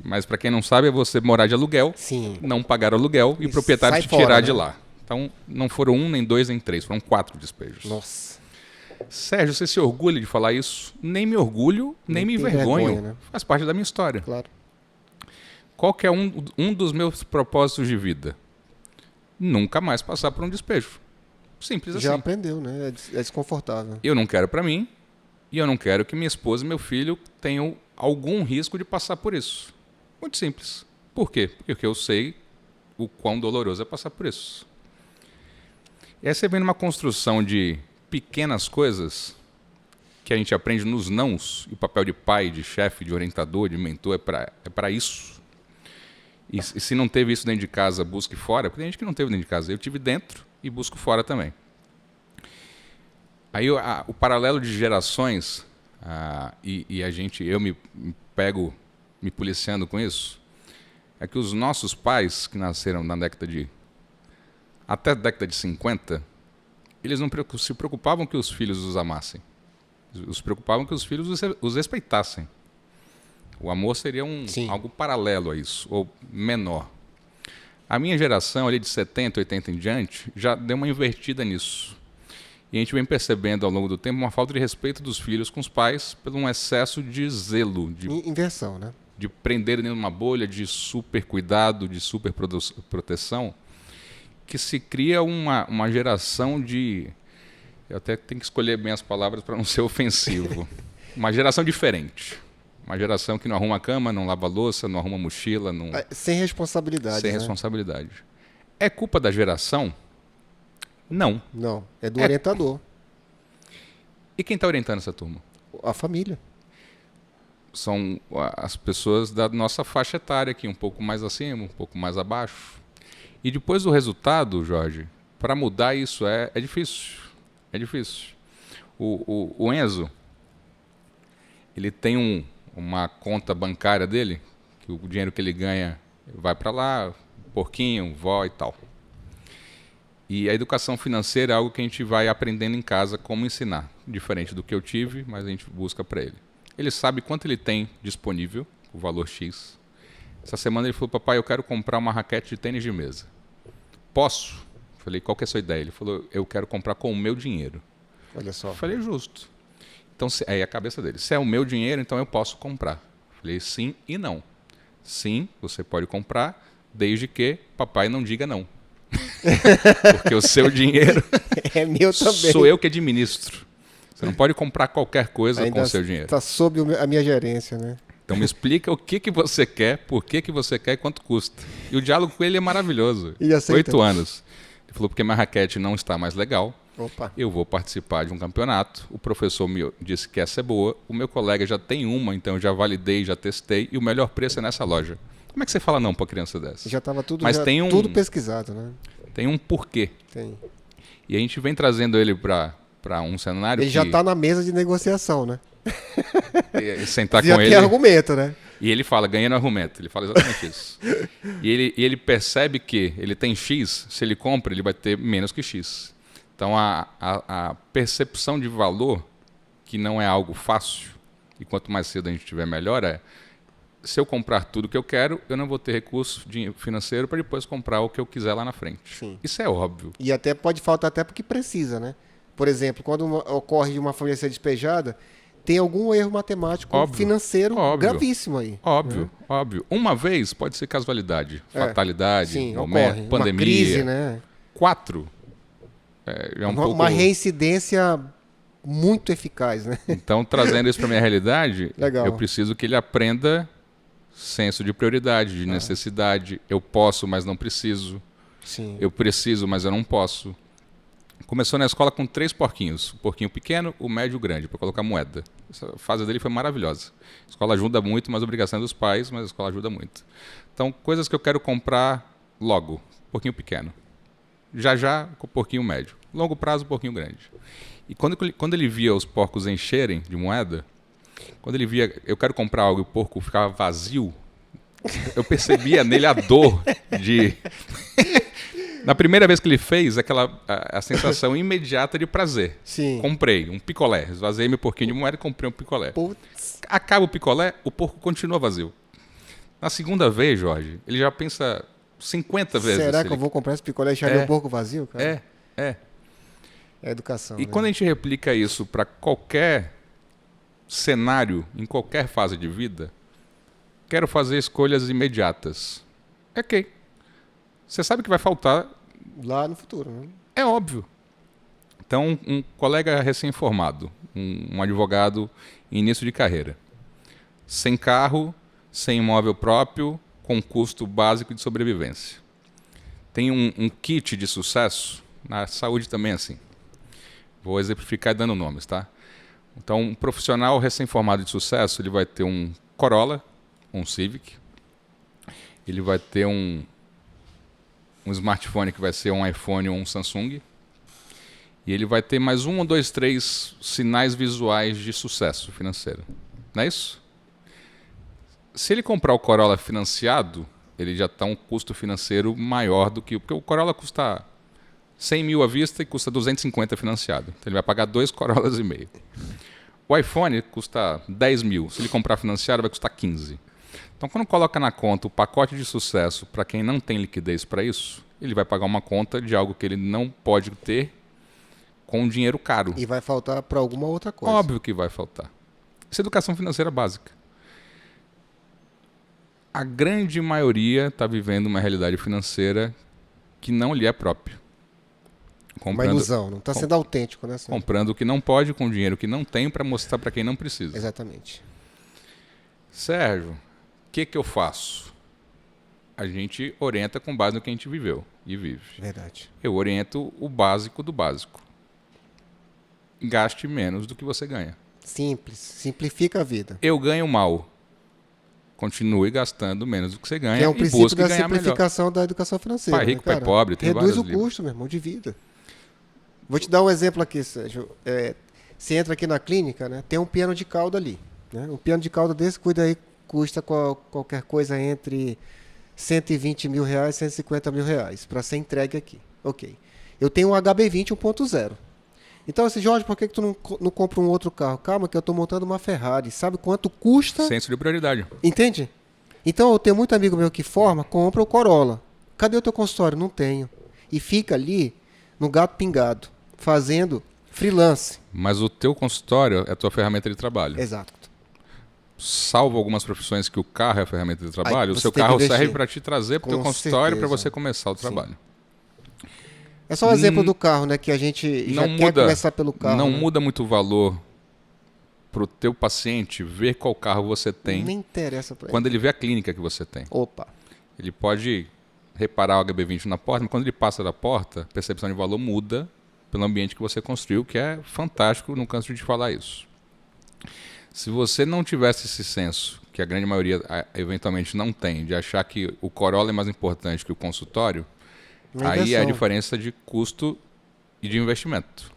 Mas para quem não sabe, é você morar de aluguel, Sim. não pagar aluguel e o proprietário te tirar de lá. Então, não foram 1, nem 2, nem 3, foram 4 despejos. Nossa. Sérgio, você se orgulha de falar isso? Nem me orgulho, nem me envergonho. Né? Faz parte da minha história. Claro. Qual que é um dos meus propósitos de vida? Nunca mais passar por um despejo. Simples assim. Já aprendeu, né? É desconfortável. Eu não quero para mim e eu não quero que minha esposa e meu filho tenham algum risco de passar por isso. Muito simples. Por quê? Porque eu sei o quão doloroso é passar por isso. E aí você vem numa construção de pequenas coisas que a gente aprende nos nãos, e o papel de pai, de chefe, de orientador, de mentor é para isso. E se não teve isso dentro de casa, busque fora, porque tem gente que não teve dentro de casa. Eu tive dentro e busco fora também. Aí o paralelo de gerações, eu me pego me policiando com isso, é que os nossos pais, que nasceram na até a década de 50, eles não se preocupavam que os filhos os amassem. Eles se preocupavam que os filhos os respeitassem. O amor seria algo paralelo a isso, ou menor. A minha geração, ali de 70, 80 em diante, já deu uma invertida nisso. E a gente vem percebendo ao longo do tempo uma falta de respeito dos filhos com os pais por um excesso de zelo. Inversão, né? De prender dentro de uma bolha de super cuidado, de super proteção, que se cria uma geração de... Eu até tenho que escolher bem as palavras para não ser ofensivo. Uma geração diferente. Uma geração que não arruma cama, não lava louça, não arruma mochila. Não... Sem responsabilidade. Sem responsabilidade. É culpa da geração? Não. Não, é do orientador. E quem está orientando essa turma? A família. São as pessoas da nossa faixa etária aqui, um pouco mais acima, um pouco mais abaixo. E depois do resultado, Jorge, para mudar isso é difícil. É difícil. O Enzo, ele tem uma conta bancária dele, que o dinheiro que ele ganha vai para lá, porquinho, vó e tal. E a educação financeira é algo que a gente vai aprendendo em casa como ensinar. Diferente do que eu tive, mas a gente busca para ele. Ele sabe quanto ele tem disponível, o valor X. Essa semana ele falou, papai, eu quero comprar uma raquete de tênis de mesa. Posso? Falei, qual que é a sua ideia? Ele falou, eu quero comprar com o meu dinheiro. Olha só. Falei, justo. Então, aí a cabeça dele, se é o meu dinheiro, então eu posso comprar. Falei, sim e não. Sim, você pode comprar, desde que papai não diga não. Porque o seu dinheiro é meu também. Sou eu que administro. Você não pode comprar qualquer coisa ainda com o seu dinheiro. Está sob a minha gerência, né? Então me explica o que você quer, por que você quer e quanto custa. E o diálogo com ele é maravilhoso. E aceita. 8 anos. Ele falou, porque minha raquete não está mais legal. Opa. Eu vou participar de um campeonato. O professor me disse que essa é boa. O meu colega já tem uma, então eu já validei, já testei. E o melhor preço é nessa loja. Como é que você fala não para uma criança dessa? Já estava tudo, tudo pesquisado, né? Tem um porquê. Tem. E a gente vem trazendo ele para um cenário ele já está na mesa de negociação, né? E sentar já com ele. tem argumento, né? E ele fala, ganha no argumento. Ele fala exatamente isso. E ele percebe que ele tem X, se ele compra, ele vai ter menos que X. Então, a percepção de valor, que não é algo fácil, e quanto mais cedo a gente tiver melhor, se eu comprar tudo que eu quero, eu não vou ter recurso financeiro para depois comprar o que eu quiser lá na frente. Sim. Isso é óbvio. E até pode faltar até porque precisa, né? Por exemplo, quando ocorre de uma família ser despejada, tem algum erro matemático financeiro gravíssimo aí. Óbvio, óbvio. Uma vez pode ser casualidade, fatalidade, sim, momento, pandemia. Uma crise, né? 4. Uma reincidência muito eficaz, né? Então, trazendo isso para minha realidade, legal. Eu preciso que ele aprenda senso de prioridade, de necessidade. Eu posso, mas não preciso. Sim. Eu preciso, mas eu não posso. Começou na escola com 3 porquinhos. O porquinho pequeno, o médio e o grande, para colocar moeda. Essa fase dele foi maravilhosa. A escola ajuda muito, mas a obrigação é dos pais, mas a escola ajuda muito. Então, coisas que eu quero comprar logo. Porquinho pequeno. Já, com o porquinho médio. Longo prazo, porquinho grande. E quando ele via os porcos encherem de moeda, quando ele via, eu quero comprar algo e o porco ficava vazio, eu percebia nele a dor Na primeira vez que ele fez, a sensação imediata de prazer. Sim. Comprei um picolé, esvaziei meu porquinho de moeda e comprei um picolé. Putz. Acaba o picolé, o porco continua vazio. Na segunda vez, Jorge, ele já pensa 50 vezes. Será que eu vou comprar esse picolé e deixar o porco vazio, cara? É. É educação. E quando a gente replica isso para qualquer cenário, em qualquer fase de vida, quero fazer escolhas imediatas. Ok. Você sabe que vai faltar. Lá no futuro, né? É óbvio. Então, um colega recém-formado, um advogado em início de carreira, sem carro, sem imóvel próprio, com custo básico de sobrevivência. Tem um kit de sucesso, na saúde também é assim. Vou exemplificar dando nomes, tá? Então, um profissional recém-formado de sucesso, ele vai ter um Corolla, um Civic, ele vai ter um smartphone que vai ser um iPhone ou um Samsung, e ele vai ter mais 1 ou 2, 3 sinais visuais de sucesso financeiro. Não é isso? Se ele comprar o Corolla financiado, ele já está um custo financeiro maior do que... Porque o Corolla custa 100 mil à vista e custa 250 financiado. Então ele vai pagar 2 Corollas e meio. O iPhone custa 10 mil. Se ele comprar financiado, vai custar 15. Então, quando coloca na conta o pacote de sucesso para quem não tem liquidez para isso, ele vai pagar uma conta de algo que ele não pode ter com dinheiro caro. E vai faltar para alguma outra coisa. Óbvio que vai faltar. Isso é educação financeira básica. A grande maioria está vivendo uma realidade financeira que não lhe é própria. Uma ilusão, não está sendo autêntico, né? Senhor? Comprando o que não pode com o dinheiro que não tem para mostrar para quem não precisa. Exatamente. Sérgio, o que eu faço? A gente orienta com base no que a gente viveu e vive. Verdade. Eu oriento o básico do básico. Gaste menos do que você ganha. Simples. Simplifica a vida. Eu ganho mal. Continue gastando menos do que você ganha que é um e princípio busque da ganhar simplificação melhor. da educação financeira. Pai rico, né, cara? pai pobre, tem Reduz vários o custo, meu irmão, de vida. Vou te dar um exemplo aqui, Sérgio. Você entra aqui na clínica, né? Tem um piano de cauda ali. Né? Um piano de cauda desse custa qualquer coisa entre 120 mil reais e 150 mil reais para ser entregue aqui. Ok. Eu tenho um HB20 1.0. Então, assim, Jorge, por que tu não compra um outro carro? Calma, que eu estou montando uma Ferrari. Sabe quanto custa? Senso de prioridade. Entende? Então, eu tenho muito amigo meu que compra o Corolla. Cadê o teu consultório? Não tenho. E fica ali, no gato pingado, fazendo freelance. Mas o teu consultório é a tua ferramenta de trabalho. Exato. Salvo algumas profissões que o carro é a ferramenta de trabalho, Aí, o seu carro serve para te trazer para o teu consultório para você começar o trabalho. É só um exemplo do carro, né? Que a gente já quer começar pelo carro. Não né? muda muito o valor para o teu paciente ver qual carro você tem. Nem interessa para ele. Quando ele vê a clínica que você tem. Opa. Ele pode reparar o HB20 na porta, mas quando ele passa da porta, a percepção de valor muda pelo ambiente que você construiu, que é fantástico, não canso de falar isso. Se você não tivesse esse senso, que a grande maioria eventualmente não tem, de achar que o Corolla é mais importante que o consultório, aí é a diferença de custo e de investimento.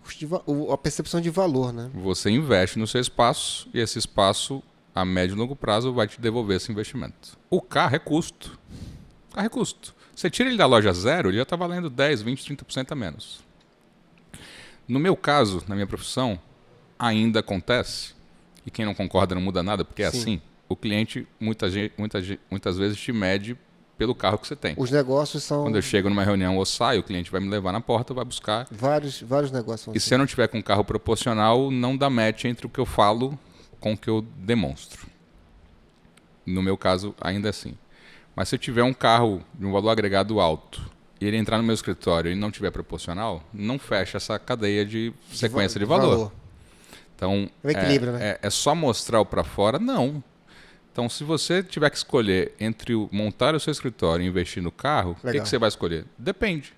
A percepção de valor, né? Você investe no seu espaço e esse espaço, a médio e longo prazo, vai te devolver esse investimento. O carro é custo. O carro é custo. Você tira ele da loja zero, ele já está valendo 10, 20, 30% a menos. No meu caso, na minha profissão, ainda acontece, e quem não concorda não muda nada, porque é assim, o cliente muitas vezes te mede pelo carro que você tem. Os negócios são... Quando eu chego numa reunião ou saio, o cliente vai me levar na porta, vai buscar. Vários negócios são E se eu não tiver com um carro proporcional, não dá match entre o que eu falo com o que eu demonstro. No meu caso, ainda é assim. Mas se eu tiver um carro de um valor agregado alto e ele entrar no meu escritório e não tiver proporcional, não fecha essa cadeia de sequência de valor. Então, é o equilíbrio, né? É só mostrar o para fora? Não. Então, se você tiver que escolher entre montar o seu escritório e investir no carro, o que você vai escolher? Depende.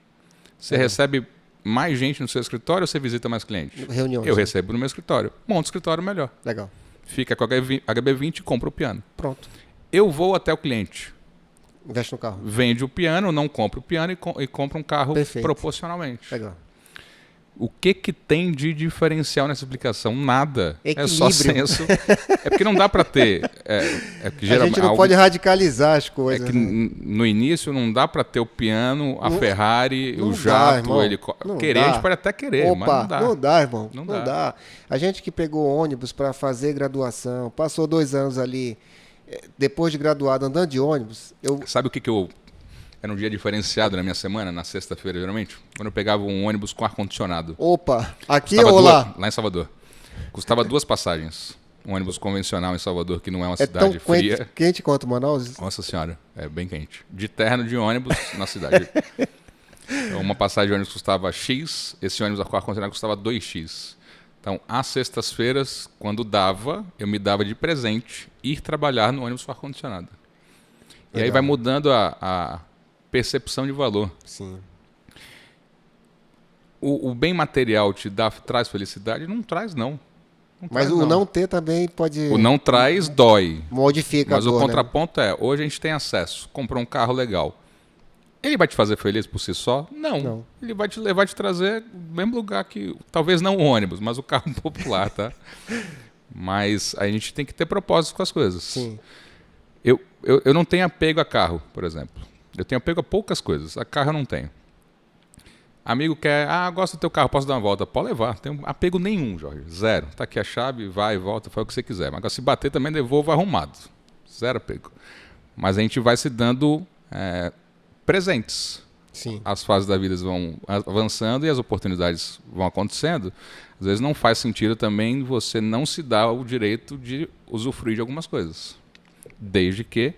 Você recebe mais gente no seu escritório ou você visita mais clientes? Reuniões. Eu recebo no meu escritório. Monto o escritório melhor. Legal. Fica com a HB20 e compra o piano. Pronto. Eu vou até o cliente. Investe no carro. Vende o piano, não compra o piano e compra um carro proporcionalmente. Legal. O que tem de diferencial nessa explicação? Nada. Equilíbrio. É só senso. É porque não dá para ter... que a gente não pode radicalizar as coisas. É que no início não dá para ter o piano, a Ferrari, o jato, o helicóptero. A gente pode até querer, mas não dá. Não dá, irmão. Não dá. A gente que pegou ônibus para fazer graduação, passou 2 anos ali, depois de graduado, andando de ônibus... Sabe o que eu... Era um dia diferenciado na minha semana, na sexta-feira, geralmente, quando eu pegava um ônibus com ar-condicionado. Opa, aqui ou lá? Lá em Salvador. Custava 2 passagens. Um ônibus convencional em Salvador, que não é uma cidade fria. É tão quente quanto Manaus? Nossa senhora, é bem quente. De terno de ônibus na cidade. Então, uma passagem de ônibus custava X, esse ônibus com ar-condicionado custava 2X. Então, às sextas-feiras, quando dava, eu me dava de presente ir trabalhar no ônibus com ar-condicionado. E aí vai mudando a percepção de valor. Sim. O bem material traz felicidade? Não traz, não. Mas o não ter também pode... O não traz dói. Modifica Mas a dor, o contraponto hoje a gente tem acesso. Comprou um carro legal. Ele vai te fazer feliz por si só? Não. Ele vai te levar, te trazer no mesmo lugar que... Talvez não o ônibus, mas o carro popular, tá? Mas a gente tem que ter propósitos com as coisas. Sim. Eu não tenho apego a carro, por exemplo. Eu tenho apego a poucas coisas. A carro eu não tenho. Amigo quer... gosto do teu carro, posso dar uma volta? Pode levar. Não tenho apego nenhum, Jorge. Zero. Tá aqui a chave, vai e volta, faz o que você quiser. Mas se bater também devolvo arrumado. Zero apego. Mas a gente vai se dando presentes. Sim. As fases da vida vão avançando e as oportunidades vão acontecendo. Às vezes não faz sentido também você não se dar o direito de usufruir de algumas coisas. Desde que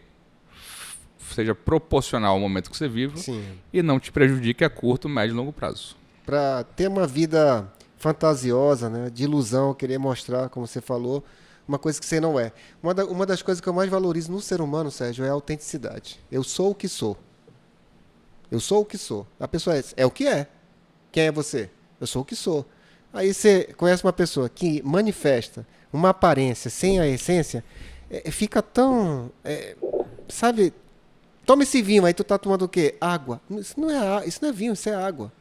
seja proporcional ao momento que você vive. Sim. E não te prejudique a curto, médio e longo prazo. Para ter uma vida fantasiosa, né, de ilusão, querer mostrar, como você falou, uma coisa que você não é. Uma das coisas que eu mais valorizo no ser humano, Sérgio, é a autenticidade. Eu sou o que sou. Eu sou o que sou. A pessoa é o que é. Quem é você? Eu sou o que sou. Aí você conhece uma pessoa que manifesta uma aparência sem a essência, fica tão... sabe... Toma esse vinho, aí tu tá tomando o quê? Água. Isso não é vinho, isso é água.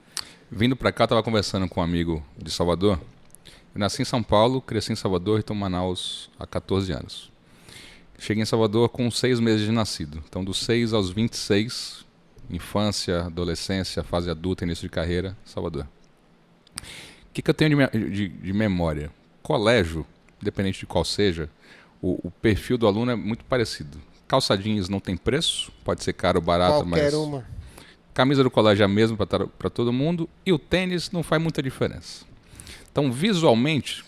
Vindo para cá, eu estava conversando com um amigo de Salvador. Eu nasci em São Paulo, cresci em Salvador e estou em Manaus há 14 anos. Cheguei em Salvador com 6 meses de nascido. Então, dos 6 aos 26, infância, adolescência, fase adulta, início de carreira, Salvador. O que eu tenho de memória? Colégio, independente de qual seja, o perfil do aluno é muito parecido. Calça jeans não tem preço, pode ser caro ou barato, Qualquer mas... uma. Camisa do colégio é a mesma para todo mundo e o tênis não faz muita diferença. Então, visualmente,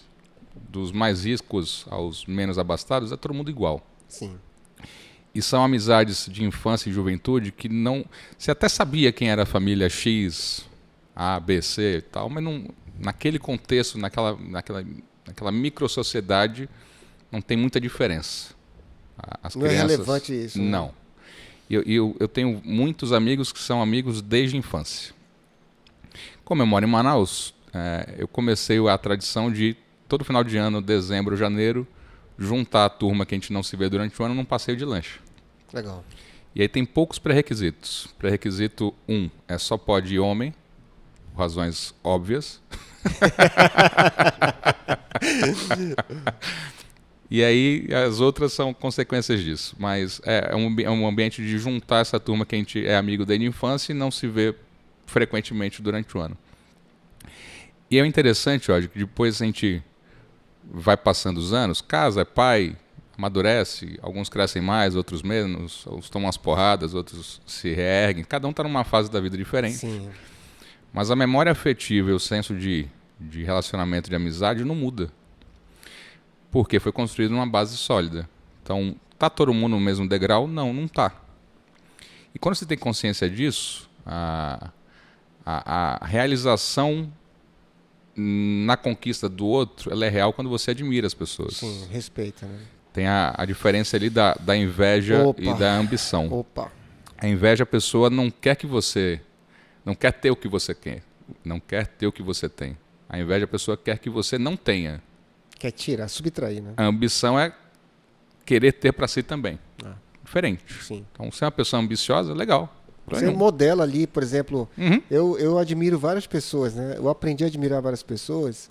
dos mais ricos aos menos abastados, é todo mundo igual. Sim. E são amizades de infância e juventude que não... Você até sabia quem era a família X, A, B, C e tal, mas não, naquele contexto, naquela micro-sociedade, não tem muita diferença. As não crianças, é relevante isso. Né? Não. Eu tenho muitos amigos que são amigos desde a infância. Como eu moro em Manaus, eu comecei a tradição de, todo final de ano, dezembro, janeiro, juntar a turma que a gente não se vê durante o ano num passeio de lanche. Legal. E aí tem poucos pré-requisitos. Pré-requisito 1 só pode ir homem, por razões óbvias. E aí as outras são consequências disso. Mas é um ambiente de juntar essa turma que a gente é amigo desde a infância e não se vê frequentemente durante o ano. E é interessante, ó, que depois a gente vai passando os anos, casa, é pai, amadurece, alguns crescem mais, outros menos, uns tomam umas porradas, outros se reerguem. Cada um está numa fase da vida diferente. Sim. Mas a memória afetiva e o senso de relacionamento, de amizade, não muda. Porque foi construído numa base sólida. Então, tá todo mundo no mesmo degrau? Não tá. E quando você tem consciência disso, a realização na conquista do outro, ela é real quando você admira as pessoas. Sim, respeita, né? Tem a diferença ali da inveja e da ambição. Opa. A inveja, a pessoa não quer que você... Não quer ter o que você quer. Não quer ter o que você tem. A inveja, a pessoa quer que você não tenha. Quer tirar, subtrair, né? A ambição é querer ter para si também. Diferente. Sim. Então, se é uma pessoa ambiciosa, legal. Você modela ali, por exemplo, eu admiro várias pessoas, né? Eu aprendi a admirar várias pessoas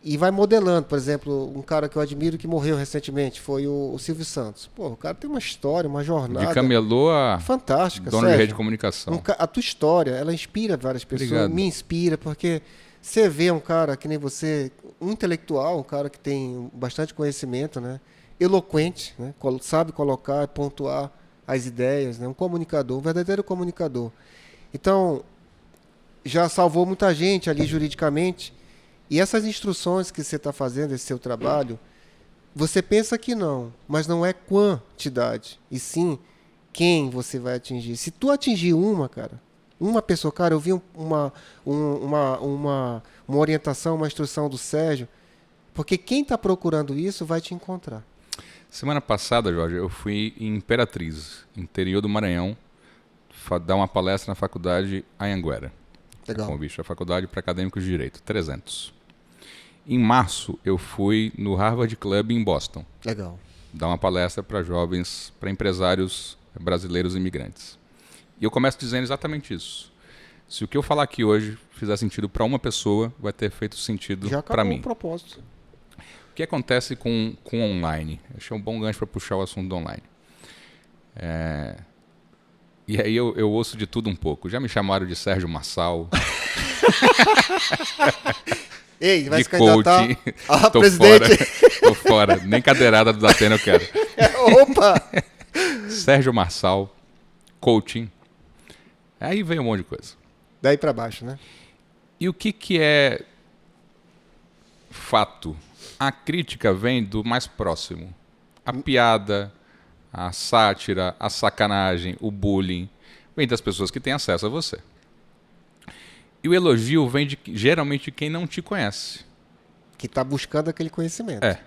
e vai modelando. Por exemplo, um cara que eu admiro que morreu recentemente foi o Silvio Santos. Pô, o cara tem uma história, uma jornada de camelô a fantástica. dono de rede de comunicação. A tua história, ela inspira várias pessoas, Obrigado. Me inspira, porque você vê um cara que nem você, um intelectual, um cara que tem bastante conhecimento, né? Eloquente, né? Sabe colocar, pontuar as ideias, né? Um comunicador, um verdadeiro comunicador. Então, já salvou muita gente ali juridicamente. E essas instruções que você está fazendo, esse seu trabalho, você pensa que não, mas não é quantidade, e sim quem você vai atingir. Se tu atingir uma pessoa, cara, eu vi uma orientação, uma instrução do Sérgio, porque quem está procurando isso vai te encontrar. Semana passada, Jorge, eu fui em Imperatriz, interior do Maranhão, dar uma palestra na faculdade Anhanguera. Legal. Convite da faculdade para acadêmicos de direito, 300. Em março, eu fui no Harvard Club em Boston. Legal. Dar uma palestra para jovens, para empresários brasileiros imigrantes. E eu começo dizendo exatamente isso. Se o que eu falar aqui hoje fizer sentido para uma pessoa, vai ter feito sentido para mim. Já acabou o propósito. O que acontece com online? Achei um bom gancho para puxar o assunto do online. E aí eu ouço de tudo um pouco. Já me chamaram de Sérgio Marçal. Ei, vai de se candidatar a presidente. Tô fora. Nem cadeirada do Datena eu quero. Opa! Sérgio Marçal, coaching. Aí vem um monte de coisa. Daí para baixo, né? E o que é fato? A crítica vem do mais próximo. A piada, a sátira, a sacanagem, o bullying, vem das pessoas que têm acesso a você. E o elogio vem geralmente de quem não te conhece. Que está buscando aquele conhecimento. É.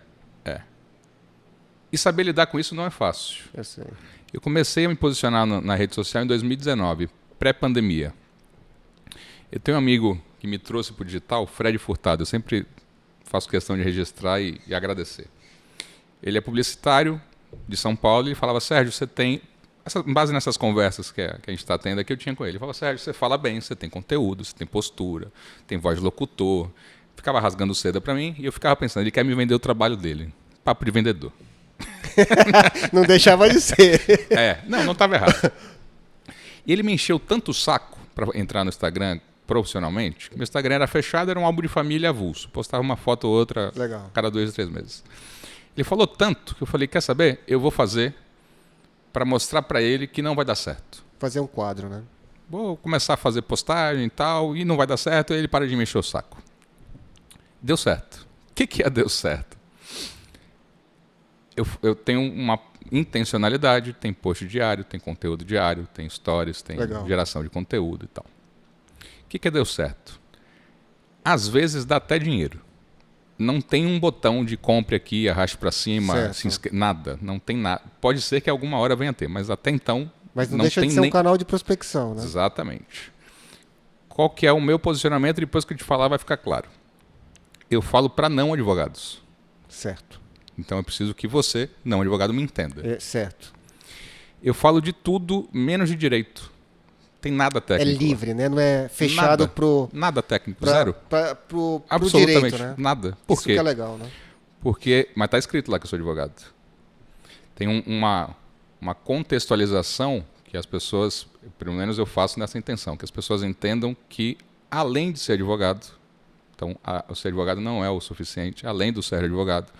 E saber lidar com isso não é fácil. Eu sei. Eu comecei a me posicionar na rede social em 2019, pré-pandemia. Eu tenho um amigo que me trouxe para o digital, Fred Furtado. Eu sempre faço questão de registrar e agradecer. Ele é publicitário de São Paulo e falava, Sérgio, você tem... Com base nessas conversas que a gente está tendo aqui, eu tinha com ele. Ele falava, Sérgio, você fala bem, você tem conteúdo, você tem postura, tem voz de locutor. Ficava rasgando seda para mim e eu ficava pensando, ele quer me vender o trabalho dele. Papo de vendedor. Não deixava de ser. Não estava errado. E ele me encheu tanto o saco para entrar no Instagram profissionalmente, que meu Instagram era fechado, era um álbum de família avulso. Postava uma foto ou outra cada 2 ou 3 meses. Ele falou tanto que eu falei, quer saber? Eu vou fazer para mostrar para ele que não vai dar certo. Fazer um quadro, né? Vou começar a fazer postagem e tal, e não vai dar certo, aí ele para de me encher o saco. Deu certo. O que deu certo? Eu tenho uma intencionalidade, tem post diário, tem conteúdo diário, tem stories, tem geração de conteúdo e tal. O que deu certo? Às vezes dá até dinheiro. Não tem um botão de compre aqui, arraste para cima, nada. Não tem nada. Pode ser que alguma hora venha a ter, mas até então... Mas não deixa de ser um canal de prospecção, né? Exatamente. Qual que é o meu posicionamento? Depois que eu te falar vai ficar claro. Eu falo para não advogados. Certo. Então eu preciso que você, não advogado, me entenda. Certo. Eu falo de tudo menos de direito. Tem nada técnico. É livre, né? Não é fechado nada técnico, zero. Pro absolutamente direito, né? Nada. Por Isso quê? que é legal, né? Mas está escrito lá que eu sou advogado. Tem uma contextualização que as pessoas, pelo menos eu faço nessa intenção, que as pessoas entendam que, além de ser advogado, então o ser advogado não é o suficiente, além do ser advogado,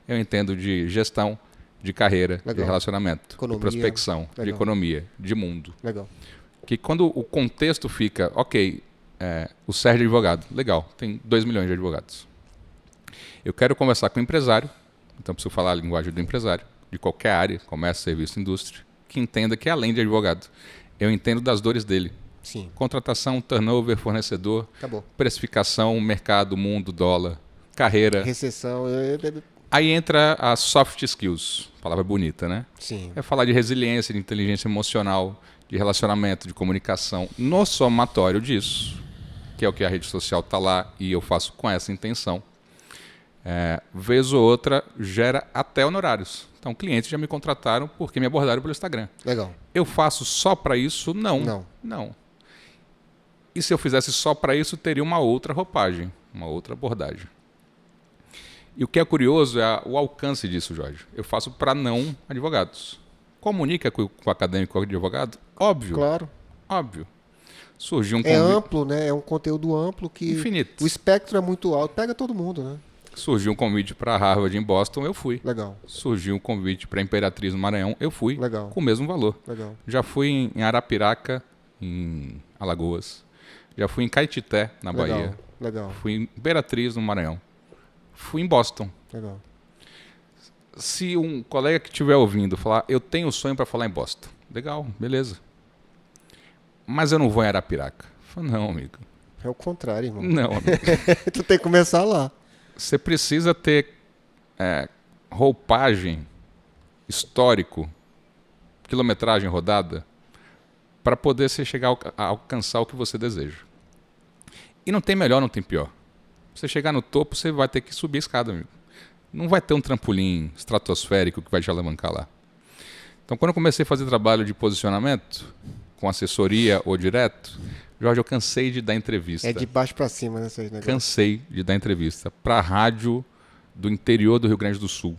eu entendo de gestão, de carreira, de relacionamento, de prospecção, de economia, de mundo. Legal. Que quando o contexto fica, ok, o Sérgio é advogado, legal, tem 2 milhões de advogados. Eu quero conversar com o empresário, então preciso falar a linguagem do empresário, de qualquer área, comércio, serviço, indústria, que entenda que além de advogado, eu entendo das dores dele. Sim. Contratação, turnover, fornecedor, acabou. Precificação, mercado, mundo, dólar, carreira. Recessão. Aí entra as soft skills, palavra bonita, né? Sim. É falar de resiliência, de inteligência emocional, de relacionamento, de comunicação. No somatório disso, que é o que a rede social está lá e eu faço com essa intenção, Vez ou outra, gera até honorários. Então, clientes já me contrataram porque me abordaram pelo Instagram. Legal. Eu faço só para isso? Não. E se eu fizesse só para isso, teria uma outra roupagem, uma outra abordagem. E o que é curioso é o alcance disso, Jorge. Eu faço para não advogados. Comunica com o acadêmico e com o advogado? Óbvio. Claro. Óbvio. Surgiu um convite. É amplo, né? É um conteúdo amplo que... Infinito. O espectro é muito alto, pega todo mundo, né? Surgiu um convite para Harvard em Boston, eu fui. Legal. Surgiu um convite para Imperatriz no Maranhão, eu fui. Legal. Com o mesmo valor. Legal. Já fui em Arapiraca, em Alagoas. Já fui em Caetité, na Bahia. Legal. Fui em Imperatriz no Maranhão. Fui em Boston. Legal. Se um colega que estiver ouvindo falar, eu tenho sonho para falar em Boston. Legal, beleza. Mas eu não vou em Arapiraca. Eu falo, não, amigo. É o contrário, irmão. Não, amigo. Tu tem que começar lá. Você precisa ter roupagem, histórico, quilometragem rodada, para poder você chegar a alcançar o que você deseja. E não tem melhor, não tem pior. Você chegar no topo, você vai ter que subir a escada, amigo. Não vai ter um trampolim estratosférico que vai te alavancar lá. Então, quando eu comecei a fazer trabalho de posicionamento, com assessoria ou direto, Jorge, eu cansei de dar entrevista. É de baixo para cima, né? Esses negócios. Cansei de dar entrevista para a rádio do interior do Rio Grande do Sul.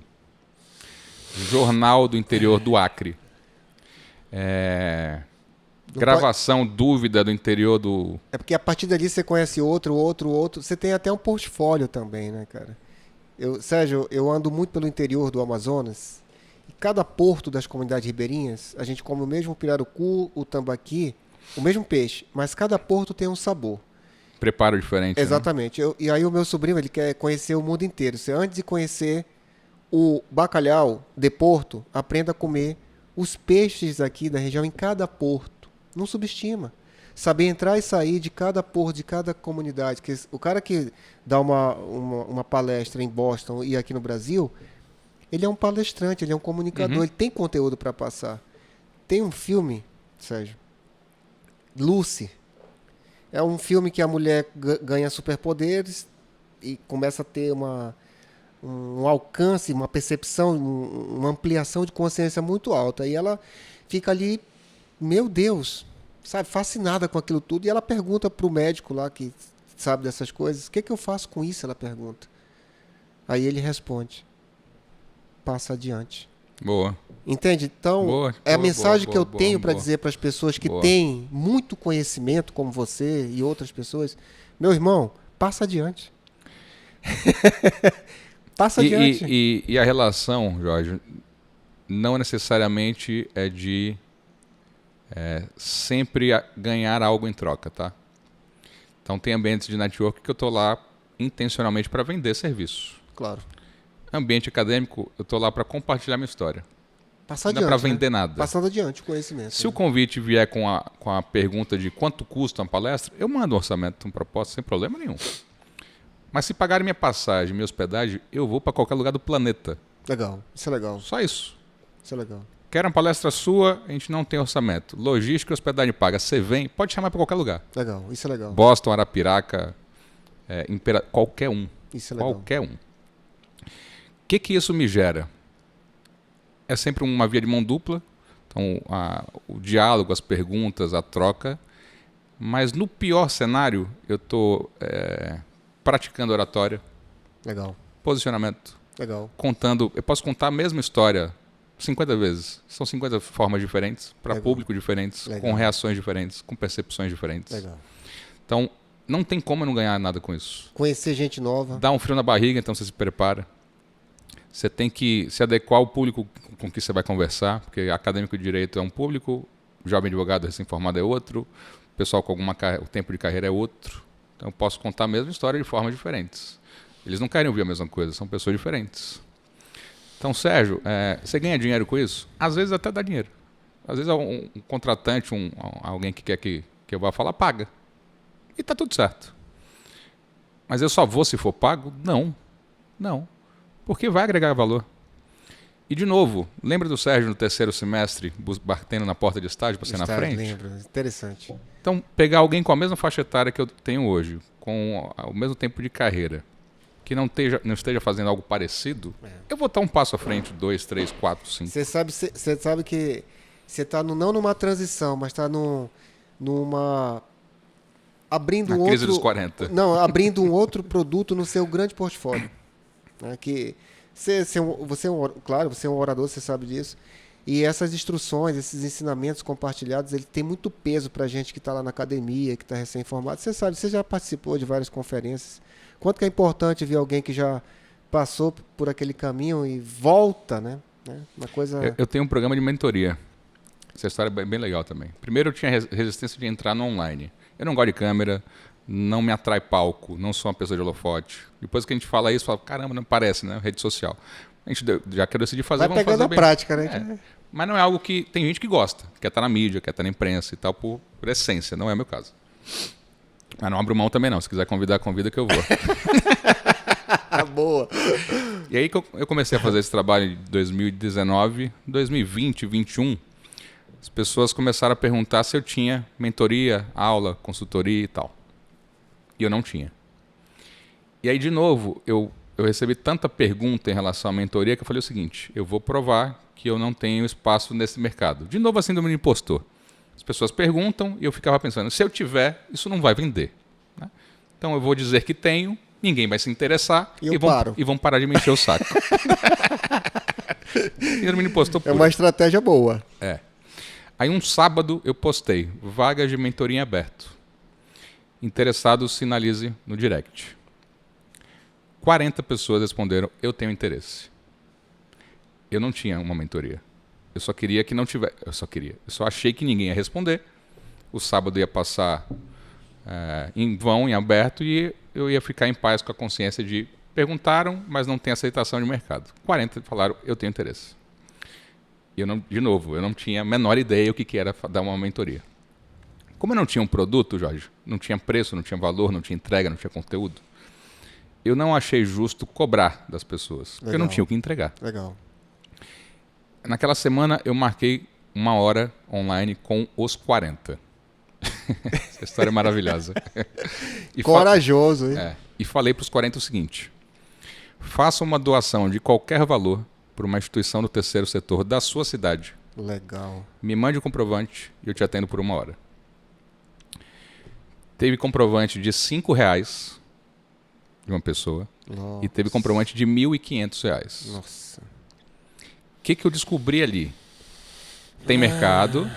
Jornal do interior do Acre. Gravação, dúvida do interior do... É porque a partir dali você conhece outro. Você tem até um portfólio também, né, cara? Sérgio, eu ando muito pelo interior do Amazonas. E cada porto das comunidades ribeirinhas, a gente come o mesmo pirarucu, o tambaqui, o mesmo peixe, mas cada porto tem um sabor. Preparo diferente. Exatamente. Né? E aí o meu sobrinho, ele quer conhecer o mundo inteiro. Você, antes de conhecer o bacalhau de Porto, aprenda a comer os peixes aqui da região em cada porto. Não subestima. Saber entrar e sair de cada porto, de cada comunidade. Que o cara que dá uma palestra em Boston e aqui no Brasil, ele é um palestrante, ele é um comunicador, ele tem conteúdo para passar. Tem um filme, Sérgio, Lucy. É um filme que a mulher ganha superpoderes e começa a ter um alcance, uma percepção, uma ampliação de consciência muito alta. E ela fica ali, meu Deus, sabe, fascinada com aquilo tudo. E ela pergunta para o médico lá que sabe dessas coisas, o que eu faço com isso? Ela pergunta. Aí ele responde, passa adiante. Boa. Entende? Então, a mensagem que eu tenho para dizer para as pessoas que têm muito conhecimento, como você e outras pessoas, meu irmão, passa adiante. Passa adiante. E a relação, Jorge, não necessariamente é de sempre ganhar algo em troca, tá? Então, tem ambientes de network que eu estou lá intencionalmente para vender serviço. Claro. Ambiente acadêmico, eu estou lá para compartilhar minha história. Passar não é para vender nada. Passando adiante o conhecimento. Se o convite vier com a pergunta de quanto custa uma palestra, eu mando um orçamento, uma proposta, sem problema nenhum. Mas se pagarem minha passagem, minha hospedagem, eu vou para qualquer lugar do planeta. Legal, isso é legal. Só isso. Isso é legal. Quero uma palestra sua, a gente não tem orçamento. Logística e hospedagem paga. Você vem, pode chamar para qualquer lugar. Legal, isso é legal. Boston, Arapiraca, qualquer um. Isso é legal. Qualquer um. O que isso me gera? É sempre uma via de mão dupla. Então, o diálogo, as perguntas, a troca. Mas no pior cenário, eu estou praticando oratória. Legal. Posicionamento. Legal. Contando. Eu posso contar a mesma história 50 vezes. São 50 formas diferentes, para público diferentes, com reações diferentes, com percepções diferentes. Legal. Então, não tem como eu não ganhar nada com isso. Conhecer gente nova. Dá um frio na barriga, então você se prepara. Você tem que se adequar ao público com que você vai conversar, porque acadêmico de direito é um público, jovem advogado recém-formado é outro, o pessoal com o tempo de carreira é outro. Então eu posso contar a mesma história de formas diferentes. Eles não querem ouvir a mesma coisa, são pessoas diferentes. Então, Sérgio, você ganha dinheiro com isso? Às vezes até dá dinheiro. Às vezes um contratante, alguém que quer que eu vá falar, paga. E está tudo certo. Mas eu só vou se for pago? Não. Não. Porque vai agregar valor. E, de novo, lembra do Sérgio no terceiro semestre, batendo na porta de estágio para ser na frente? Lembro, interessante. Então, pegar alguém com a mesma faixa etária que eu tenho hoje, com o mesmo tempo de carreira, que não esteja fazendo algo parecido, eu vou estar um passo à frente, 2, 3, 4, 5. Você sabe que você está não numa transição, mas está numa... abrindo Na crise dos 40. Não, abrindo um outro produto no seu grande portfólio. Né? Que claro, você é um orador, você sabe disso. E essas instruções, esses ensinamentos compartilhados, ele tem muito peso para a gente que está lá na academia, que está recém-formado. Você sabe, você já participou de várias conferências. Quanto que é importante ver alguém que já passou por aquele caminho e volta, né? Uma coisa... Eu tenho um programa de mentoria. Essa história é bem legal também. Primeiro, eu tinha resistência de entrar no online. Eu não gosto de câmera, não me atrai palco, não sou uma pessoa de holofote. Depois que a gente fala isso, fala, caramba, não parece, né? Rede social. A gente já quer decidir fazer, vamos fazer bem. Vai pegando a prática, né? Mas não é algo que... Tem gente que gosta, quer estar na mídia, quer estar na imprensa e tal, por essência. Não é o meu caso. Mas não abro mão também não. Se quiser convidar, convida que eu vou. Boa. E aí que eu comecei a fazer esse trabalho em 2019, 2020, 2021. As pessoas começaram a perguntar se eu tinha mentoria, aula, consultoria e tal. E eu não tinha. E aí, de novo, eu recebi tanta pergunta em relação à mentoria que eu falei o seguinte, eu vou provar que eu não tenho espaço nesse mercado. De novo, a síndrome do impostor. As pessoas perguntam e eu ficava pensando, se eu tiver, isso não vai vender. Né? Então eu vou dizer que tenho, ninguém vai se interessar e vão parar de me encher o saco. Síndrome do impostor puro. É uma estratégia boa. É. Aí um sábado eu postei, vagas de mentoria em aberto. Interessado, sinalize no direct. 40 pessoas responderam, eu tenho interesse. Eu não tinha uma mentoria. Eu só queria que não tivesse. Eu só achei que ninguém ia responder. O sábado ia passar em vão, em aberto, e eu ia ficar em paz com a consciência de perguntaram, mas não tem aceitação de mercado. 40 falaram, eu tenho interesse. E eu não tinha a menor ideia o que era dar uma mentoria. Como eu não tinha um produto, Jorge, não tinha preço, não tinha valor, não tinha entrega, não tinha conteúdo, eu não achei justo cobrar das pessoas. Porque eu não tinha o que entregar. Legal. Naquela semana eu marquei 1 hora online com os 40. Essa história é maravilhosa. Corajoso, hein? E falei para os 40 o seguinte, faça uma doação de qualquer valor para uma instituição do terceiro setor da sua cidade. Legal. Me mande o comprovante e eu te atendo por 1 hora. Teve comprovante de R$5 de uma pessoa. Nossa. E teve comprovante de R$1.500. Nossa. O que eu descobri ali? Tem mercado.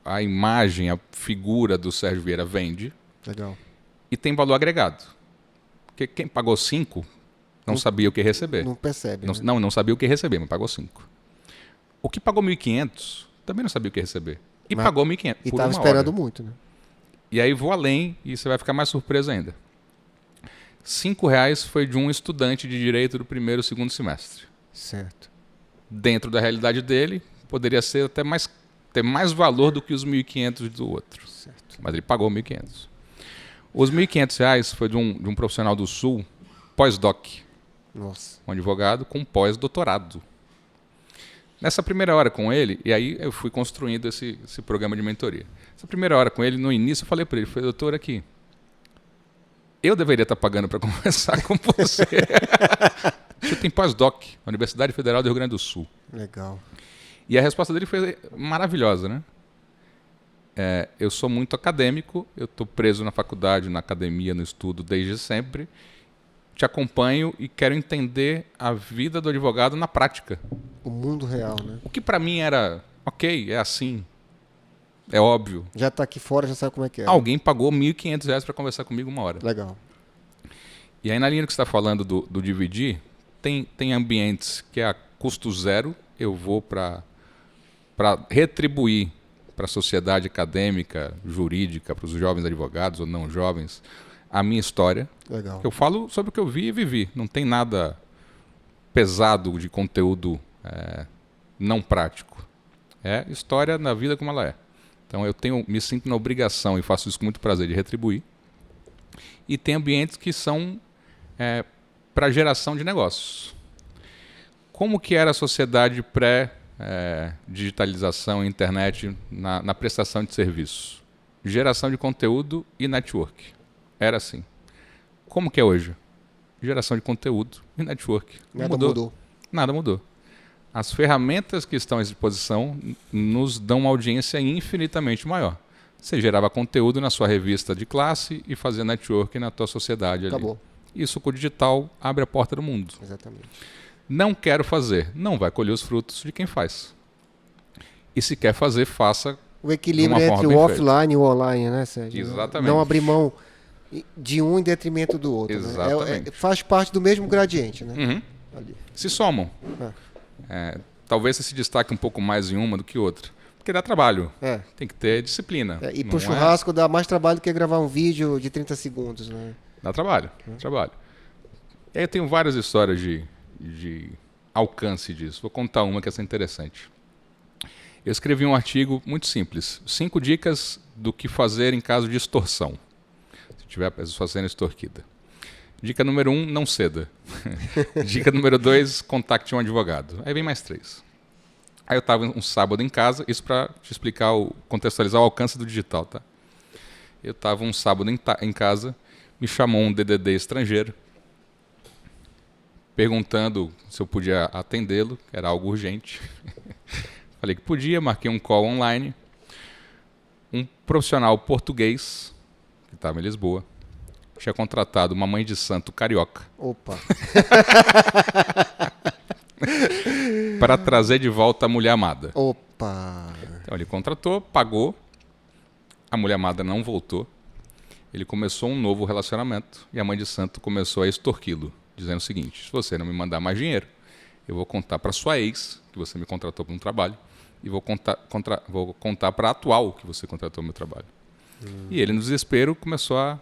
A imagem, a figura do Sérgio Vieira vende. Legal. E tem valor agregado. Porque quem pagou 5 não sabia o que receber. Não percebe. Não sabia o que receber, mas pagou 5. O que pagou 1.500 também não sabia o que receber. E pagou 1.500. E estava esperando muito, né? E aí vou além e você vai ficar mais surpreso ainda. R$5 foi de um estudante de direito do 1º e 2º semestre. Certo. Dentro da realidade dele, poderia ser até ter mais valor do que os 1.500 do outro. Certo. Mas ele pagou 1.500. Os R$1.500 foi de um profissional do Sul, pós-doc. Nossa. Um advogado com pós-doutorado. Nessa primeira hora com ele, e aí eu fui construindo esse programa de mentoria. Essa primeira hora com ele, no início eu falei para ele, doutor, aqui, eu deveria estar pagando para conversar com você. Você tem pós-doc, na Universidade Federal do Rio Grande do Sul. Legal. E a resposta dele foi maravilhosa, né? Eu sou muito acadêmico, eu estou preso na faculdade, na academia, no estudo desde sempre. Te acompanho e quero entender a vida do advogado na prática. O mundo real, né? O que para mim era, ok, é assim, é óbvio. Já está aqui fora, já sabe como é que é. Alguém pagou R$1.500 para conversar comigo 1 hora. Legal. E aí na linha que você está falando do dividir, tem ambientes que é a custo zero, eu vou para retribuir para a sociedade acadêmica, jurídica, para os jovens advogados ou não jovens, a minha história. Legal. Eu falo sobre o que eu vi e vivi. Não tem nada pesado de conteúdo não prático. É história na vida como ela é. Então me sinto na obrigação, e faço isso com muito prazer, de retribuir. E tem ambientes que são para geração de negócios. Como que era a sociedade pré-digitalização, internet, na prestação de serviços? Geração de conteúdo e network. Era assim. Como que é hoje? Geração de conteúdo e network. Nada mudou. Nada mudou. As ferramentas que estão à disposição nos dão uma audiência infinitamente maior. Você gerava conteúdo na sua revista de classe e fazia network na tua sociedade. Acabou. Ali. Isso com o digital abre a porta do mundo. Exatamente. Não quero fazer. Não vai colher os frutos de quem faz. E se quer fazer, faça. O equilíbrio entre o offline e o online, né, Sérgio? Exatamente. Não abrir mão de um em detrimento do outro. Exatamente. Né? Faz parte do mesmo gradiente, né? Uhum. Ali. Se somam. Talvez você se destaque um pouco mais em uma do que outra. Porque dá trabalho. Tem que ter disciplina. E pro churrasco dá mais trabalho do que gravar um vídeo de 30 segundos, né? Dá trabalho. Trabalho. E aí eu tenho várias histórias de alcance disso. Vou contar uma que é interessante. Eu escrevi um artigo muito simples. 5 dicas do que fazer em caso de extorsão. Se tiver a pessoa sendo extorquida. Dica número 1, não ceda. Dica número 2, contacte um advogado. Aí vem mais 3. Aí eu estava um sábado em casa, isso para te explicar, contextualizar o alcance do digital, tá? Eu estava um sábado em casa, me chamou um DDD estrangeiro, perguntando se eu podia atendê-lo, que era algo urgente. Falei que podia, marquei um call online. Um profissional português, que estava em Lisboa, tinha contratado uma mãe de santo carioca. Opa! Para trazer de volta a mulher amada. Opa! Então ele contratou, pagou, a mulher amada não voltou. Ele começou um novo relacionamento e a mãe de santo começou a extorquí-lo, dizendo o seguinte: se você não me mandar mais dinheiro, eu vou contar para sua ex, que você me contratou para um trabalho, e vou contar para a atual que você contratou no meu trabalho. E ele, no desespero, começou a...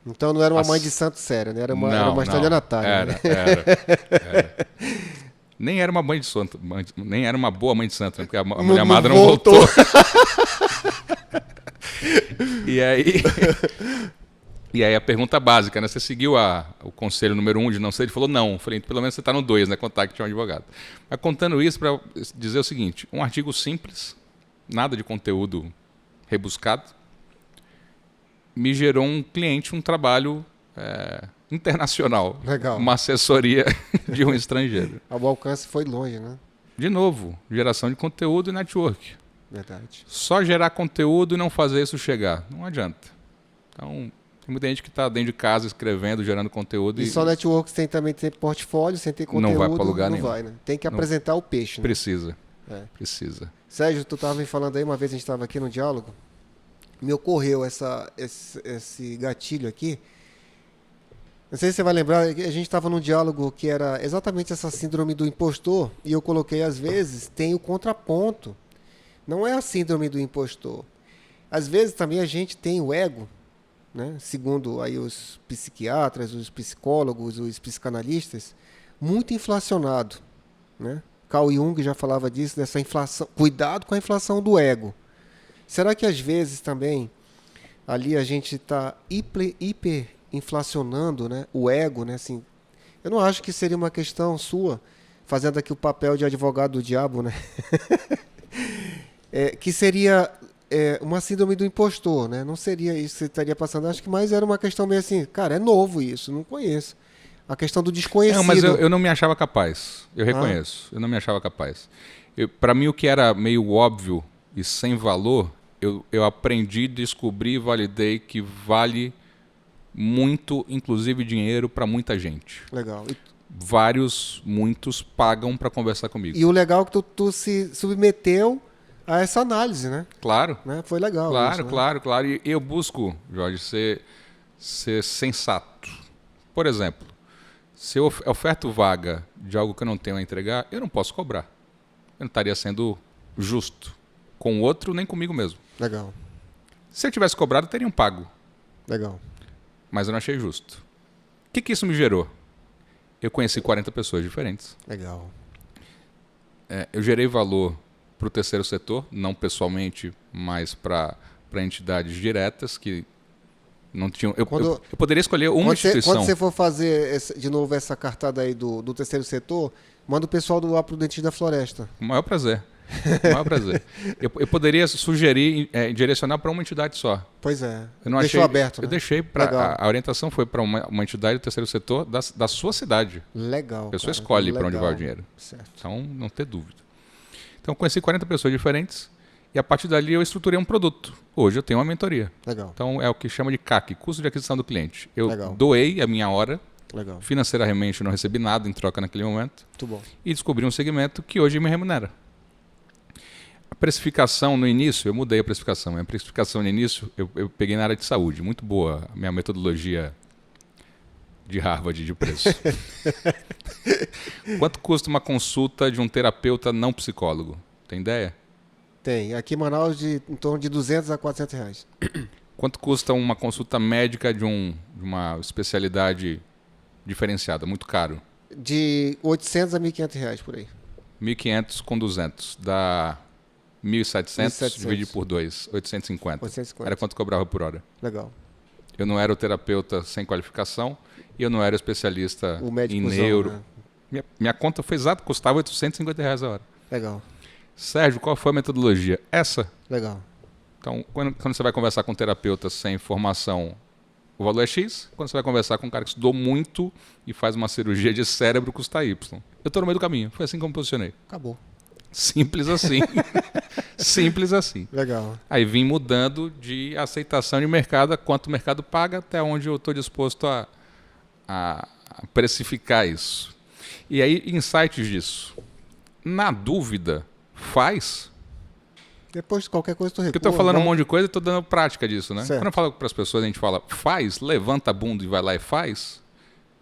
Então não era uma mãe de santo séria, né? Era uma estelionatária. Era, né? era. Nem era uma mãe de santo, nem era uma boa mãe de santo, né? Porque a mulher amada não voltou. E aí a pergunta básica, né? Você seguiu o conselho número 1 de não ser? Ele falou não. Eu falei, pelo menos você está no 2, né? Contacte um advogado. Mas contando isso para dizer o seguinte, um artigo simples, nada de conteúdo rebuscado, me gerou um cliente, um trabalho internacional. Legal. Uma assessoria de um estrangeiro. O alcance foi longe, né? De novo, geração de conteúdo e network. Verdade. Só gerar conteúdo e não fazer isso chegar. Não adianta. Então, tem muita gente que está dentro de casa escrevendo, gerando conteúdo. E só network sem também ter portfórdio, sem ter conteúdo. Não vai para lugar nenhum. Vai, né? Tem que apresentar o peixe. Né? Precisa. Precisa. Sérgio, tu estava me falando aí, uma vez a gente estava aqui no diálogo, me ocorreu esse gatilho aqui. Não sei se você vai lembrar, a gente estava num diálogo que era exatamente essa síndrome do impostor, e eu coloquei, às vezes, tem o contraponto. Não é a síndrome do impostor. Às vezes também a gente tem o ego, né? Segundo aí os psiquiatras, os psicólogos, os psicanalistas, muito inflacionado. Né? Carl Jung já falava disso, dessa inflação. Cuidado com a inflação do ego. Será que às vezes também ali a gente está hiper inflacionando, né, o ego, né, assim? Eu não acho que seria uma questão sua, fazendo aqui o papel de advogado do diabo, né? Que seria uma síndrome do impostor, né? Não seria isso que você estaria passando. Acho que mais era uma questão meio assim, cara, é novo isso, não conheço. A questão do desconhecido. Não, mas eu não me achava capaz. Eu reconheço. Eu não me achava capaz. Para mim, o que era meio óbvio e sem valor, eu aprendi, descobri, validei que vale muito, inclusive dinheiro, para muita gente. Legal. Muitos pagam para conversar comigo. E o legal é que tu se submeteu a essa análise, né? Claro. Né? Foi legal. Claro, isso, claro. E eu busco, Jorge, ser sensato. Por exemplo, se eu oferto vaga de algo que eu não tenho a entregar, eu não posso cobrar. Eu não estaria sendo justo com o outro, nem comigo mesmo. Legal. Se eu tivesse cobrado, teriam pago. Legal. Mas eu não achei justo. O que isso me gerou? Eu conheci 40 pessoas diferentes. Legal. Eu gerei valor para o terceiro setor, não pessoalmente, mas para entidades diretas que não tinham... Eu poderia escolher uma instituição. Quando você for fazer de novo essa cartada aí do terceiro setor, manda o pessoal do lá pro Dentista da Floresta. Com o maior prazer. Com o maior prazer. Eu poderia sugerir, direcionar para uma entidade só. Pois é. Eu não Deixou achei, aberto, né? Eu deixei para a orientação foi para uma entidade do terceiro setor da sua cidade. Legal. A pessoa cara, escolhe para onde legal. vai o dinheiro. Certo. Então, não ter dúvida. Então, conheci 40 pessoas diferentes e a partir dali eu estruturei um produto. Hoje eu tenho uma mentoria. Legal. Então, é o que chama de CAC, custo de aquisição do cliente. Eu Legal. doei a minha hora. Legal. Financeiramente eu não recebi nada em troca naquele momento. Muito bom. E descobri um segmento que hoje me remunera. A precificação no início, eu mudei a precificação. A precificação no início eu peguei na área de saúde. Muito boa a minha metodologia de Harvard de preço. Quanto custa uma consulta de um terapeuta não psicólogo? Tem ideia? Tem. Aqui em Manaus, em torno de 200 a 400 reais. Quanto custa uma consulta médica de uma especialidade diferenciada? Muito caro. De 800 a 1.500 reais por aí. 1.500 com 200. Dá 1.700 1.700. dividido por 2. 850. 850. Era quanto eu cobrava por hora. Legal. Eu não era o terapeuta sem qualificação e eu não era especialista O em médicozão, neuro. né? Minha conta foi exata, custava 850 reais a hora. Legal. Sérgio, qual foi a metodologia? Essa. Legal. Então, quando você vai conversar com um terapeuta sem formação, o valor é X. Quando você vai conversar com um cara que estudou muito e faz uma cirurgia de cérebro, custa Y. Eu estou no meio do caminho. Foi assim que eu me posicionei. Acabou. Simples assim. Simples assim. Legal. Aí vim mudando de aceitação de mercado a quanto o mercado paga até onde eu estou disposto a precificar isso. E aí, insights disso. Na dúvida, faz. Depois de qualquer coisa tu recua. Porque eu estou falando um volta. monte de coisa e estou dando prática disso, né? Certo. Quando eu falo para as pessoas, a gente fala, faz, levanta a bunda e vai lá e faz.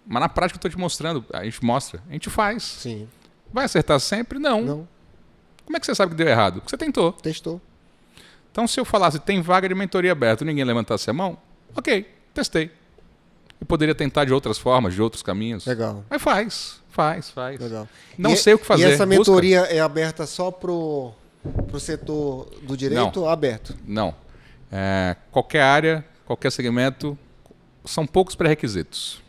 Mas na prática eu estou te mostrando, a gente mostra, a gente faz. Sim. Vai acertar sempre? Não. Não. Como é que você sabe que deu errado? Porque você tentou. Testou. Então, se eu falasse, tem vaga de mentoria aberta e ninguém levantasse a mão, ok, testei. Eu poderia tentar de outras formas, de outros caminhos. Legal. Mas faz. Legal. Não sei o que fazer. E essa busca. mentoria é aberta só pro setor do direito? Não. Aberto. Não. Qualquer área, qualquer segmento, são poucos pré-requisitos.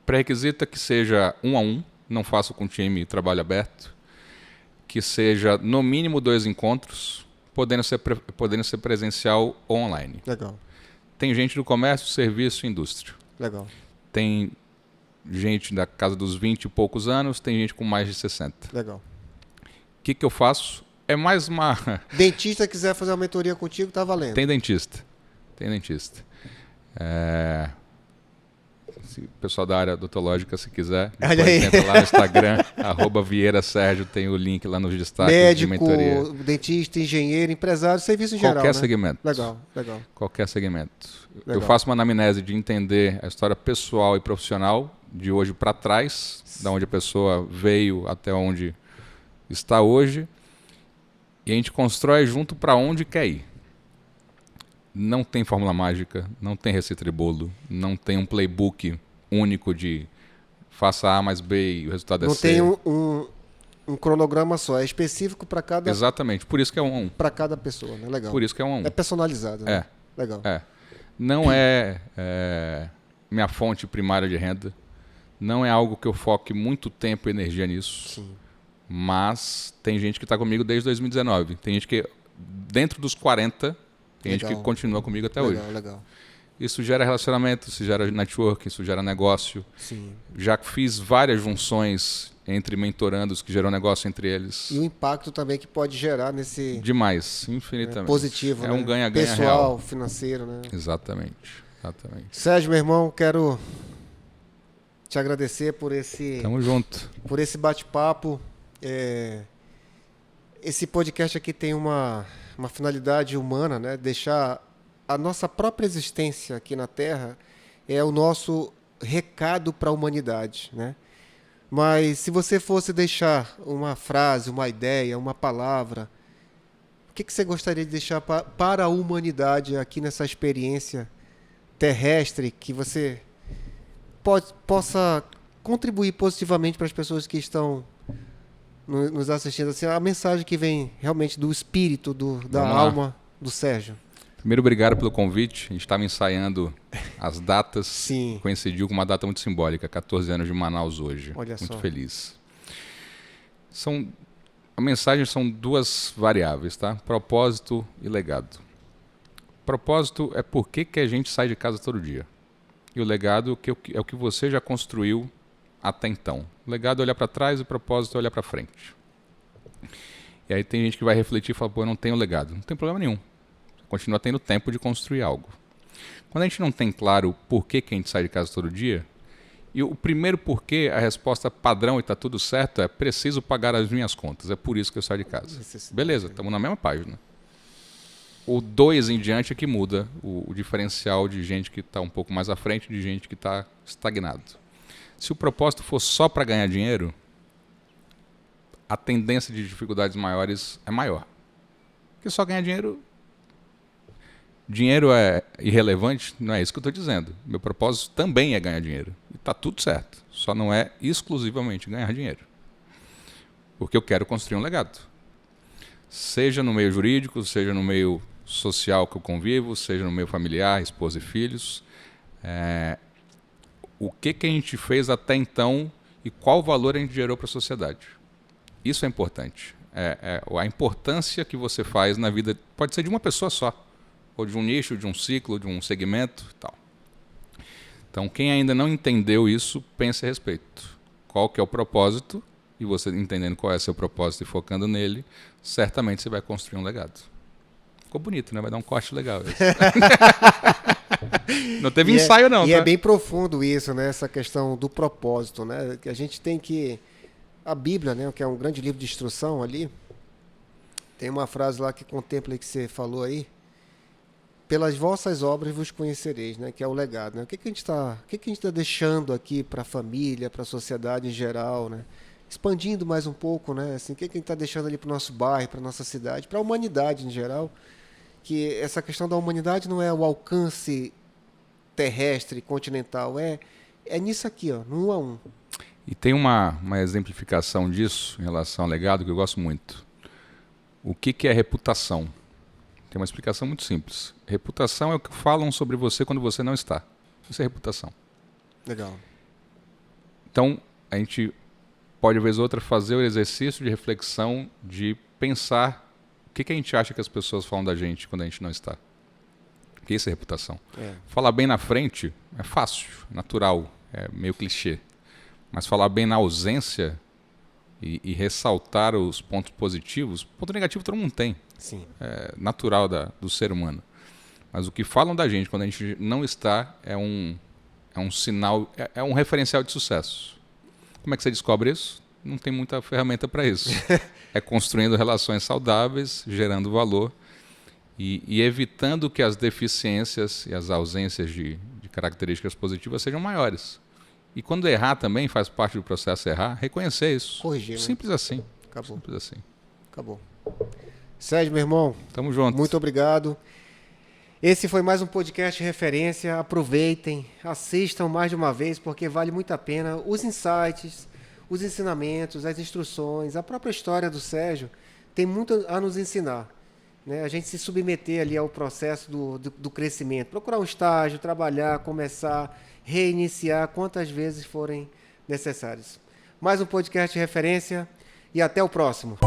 Pré-requisito é que seja 1 a 1, não faço com time trabalho aberto, que seja no mínimo 2 encontros, podendo ser presencial ou online. Legal. Tem gente do comércio, serviço e indústria. Legal. Tem gente da casa dos 20 e poucos anos, tem gente com mais de 60. Legal. O que eu faço? É mais uma... Dentista quiser fazer uma mentoria contigo, tá valendo. Tem dentista. Se o pessoal da área odontológica, se quiser, Olha aí. entra lá no Instagram, @Vieira Sérgio, tem o link lá nos destaques de mentoria. Médico, dentista, engenheiro, empresário, serviço em geral, Qualquer né? segmento. Legal. Qualquer segmento. Eu Legal. faço uma anamnese de entender a história pessoal e profissional, de hoje para trás, da onde a pessoa veio até onde está hoje, e a gente constrói junto para onde quer ir. Não tem fórmula mágica, não tem receita de bolo, não tem um playbook único de faça A mais B e o resultado Não é C. tem um cronograma só, é específico para cada, Exatamente, por isso que é um a um. para cada pessoa, né? Legal. Por isso que é um a um. É personalizado, né? Legal. Não é minha fonte primária de renda, não é algo que eu foque muito tempo e energia nisso. Sim. Mas tem gente que está comigo desde 2019. Tem gente que, dentro dos 40, tem gente que continua comigo até hoje. Legal. Isso gera relacionamento, isso gera network, isso gera negócio. Sim. Já fiz várias junções entre mentorandos que geram negócio entre eles. E o impacto também que pode gerar nesse Demais, infinitamente. positivo, né? Um ganha-ganha pessoal, real. financeiro, né? Exatamente. Sérgio, meu irmão, quero te agradecer por esse Tamo junto. bate-papo. Esse podcast aqui tem uma finalidade humana, né? Deixar a nossa própria existência aqui na Terra é o nosso recado para a humanidade, né? Mas se você fosse deixar uma frase, uma ideia, uma palavra, o que você gostaria de deixar para a humanidade aqui nessa experiência terrestre que você possa contribuir positivamente para as pessoas que estão nos assistindo, assim, a mensagem que vem realmente do espírito, da alma do Sérgio? Primeiro, obrigado pelo convite. A gente estava ensaiando as datas. Sim. Coincidiu com uma data muito simbólica, 14 anos de Manaus hoje. Olha muito só. feliz. São a mensagem são duas variáveis, tá? Propósito e legado. Propósito é por que a gente sai de casa todo dia. E o legado é o que você já construiu até então. O legado é olhar para trás e o propósito é olhar para frente. E aí tem gente que vai refletir e fala, pô, eu não tenho legado. Não tem problema nenhum. Você continua tendo tempo de construir algo. Quando a gente não tem claro por que a gente sai de casa todo dia, e o primeiro porquê, a resposta padrão e está tudo certo, é preciso pagar as minhas contas. É por isso que eu saio de casa. Beleza, estamos na mesma página. O 2 em diante é que muda o diferencial de gente que está um pouco mais à frente de gente que está estagnado. Se o propósito for só para ganhar dinheiro, a tendência de dificuldades maiores é maior. Porque só ganhar dinheiro... Dinheiro é irrelevante? Não é isso que eu estou dizendo. Meu propósito também é ganhar dinheiro. E está tudo certo. Só não é exclusivamente ganhar dinheiro. Porque eu quero construir um legado. Seja no meio jurídico, seja no meio social que eu convivo, seja no meio familiar, esposa e filhos. O que a gente fez até então e qual valor a gente gerou para a sociedade. Isso é importante. A importância que você faz na vida pode ser de uma pessoa só. Ou de um nicho, de um ciclo, de um segmento e tal. Então, quem ainda não entendeu isso, pense a respeito. Qual que é o propósito, e você entendendo qual é o seu propósito e focando nele, certamente você vai construir um legado. Ficou bonito, né? Vai dar um corte legal. Não teve ensaio, não. E tá? é bem profundo isso, né? Essa questão do propósito, né? Que a gente tem que... A Bíblia, né? Que é um grande livro de instrução ali, tem uma frase lá que contempla o que você falou aí, pelas vossas obras vos conhecereis, né? Que é o legado, né? O que a gente está deixando aqui para a família, para a sociedade em geral, né? Expandindo mais um pouco, né? Assim, o que a gente está deixando ali para o nosso bairro, para a nossa cidade, para a humanidade em geral, que essa questão da humanidade não é o alcance terrestre, continental, é nisso aqui, ó, no 1 a 1. E tem uma exemplificação disso em relação ao legado que eu gosto muito. O que é reputação? Tem uma explicação muito simples. Reputação é o que falam sobre você quando você não está. Isso é reputação. Legal. Então, a gente pode, vez ou outra, fazer o exercício de reflexão de pensar o que a gente acha que as pessoas falam da gente quando a gente não está. Porque isso é reputação. Falar bem na frente é fácil, natural, é meio clichê. Mas falar bem na ausência e ressaltar os pontos positivos, ponto negativo todo mundo tem. Sim. É natural do ser humano. Mas o que falam da gente quando a gente não está é um sinal, é um referencial de sucesso. Como é que você descobre isso? Não tem muita ferramenta para isso. É construindo relações saudáveis, gerando valor e evitando que as deficiências e as ausências de características positivas sejam maiores. E quando errar também, faz parte do processo errar, reconhecer isso. Corrigir. Simples assim. Acabou. Simples assim. Acabou. Sérgio, meu irmão. Tamo junto. Muito obrigado. Esse foi mais um podcast referência. Aproveitem, assistam mais de uma vez, porque vale muito a pena. Os insights, os ensinamentos, as instruções, a própria história do Sérgio tem muito a nos ensinar. Né? A gente se submeter ali ao processo do crescimento. Procurar um estágio, trabalhar, começar, reiniciar quantas vezes forem necessários. Mais um podcast referência e até o próximo.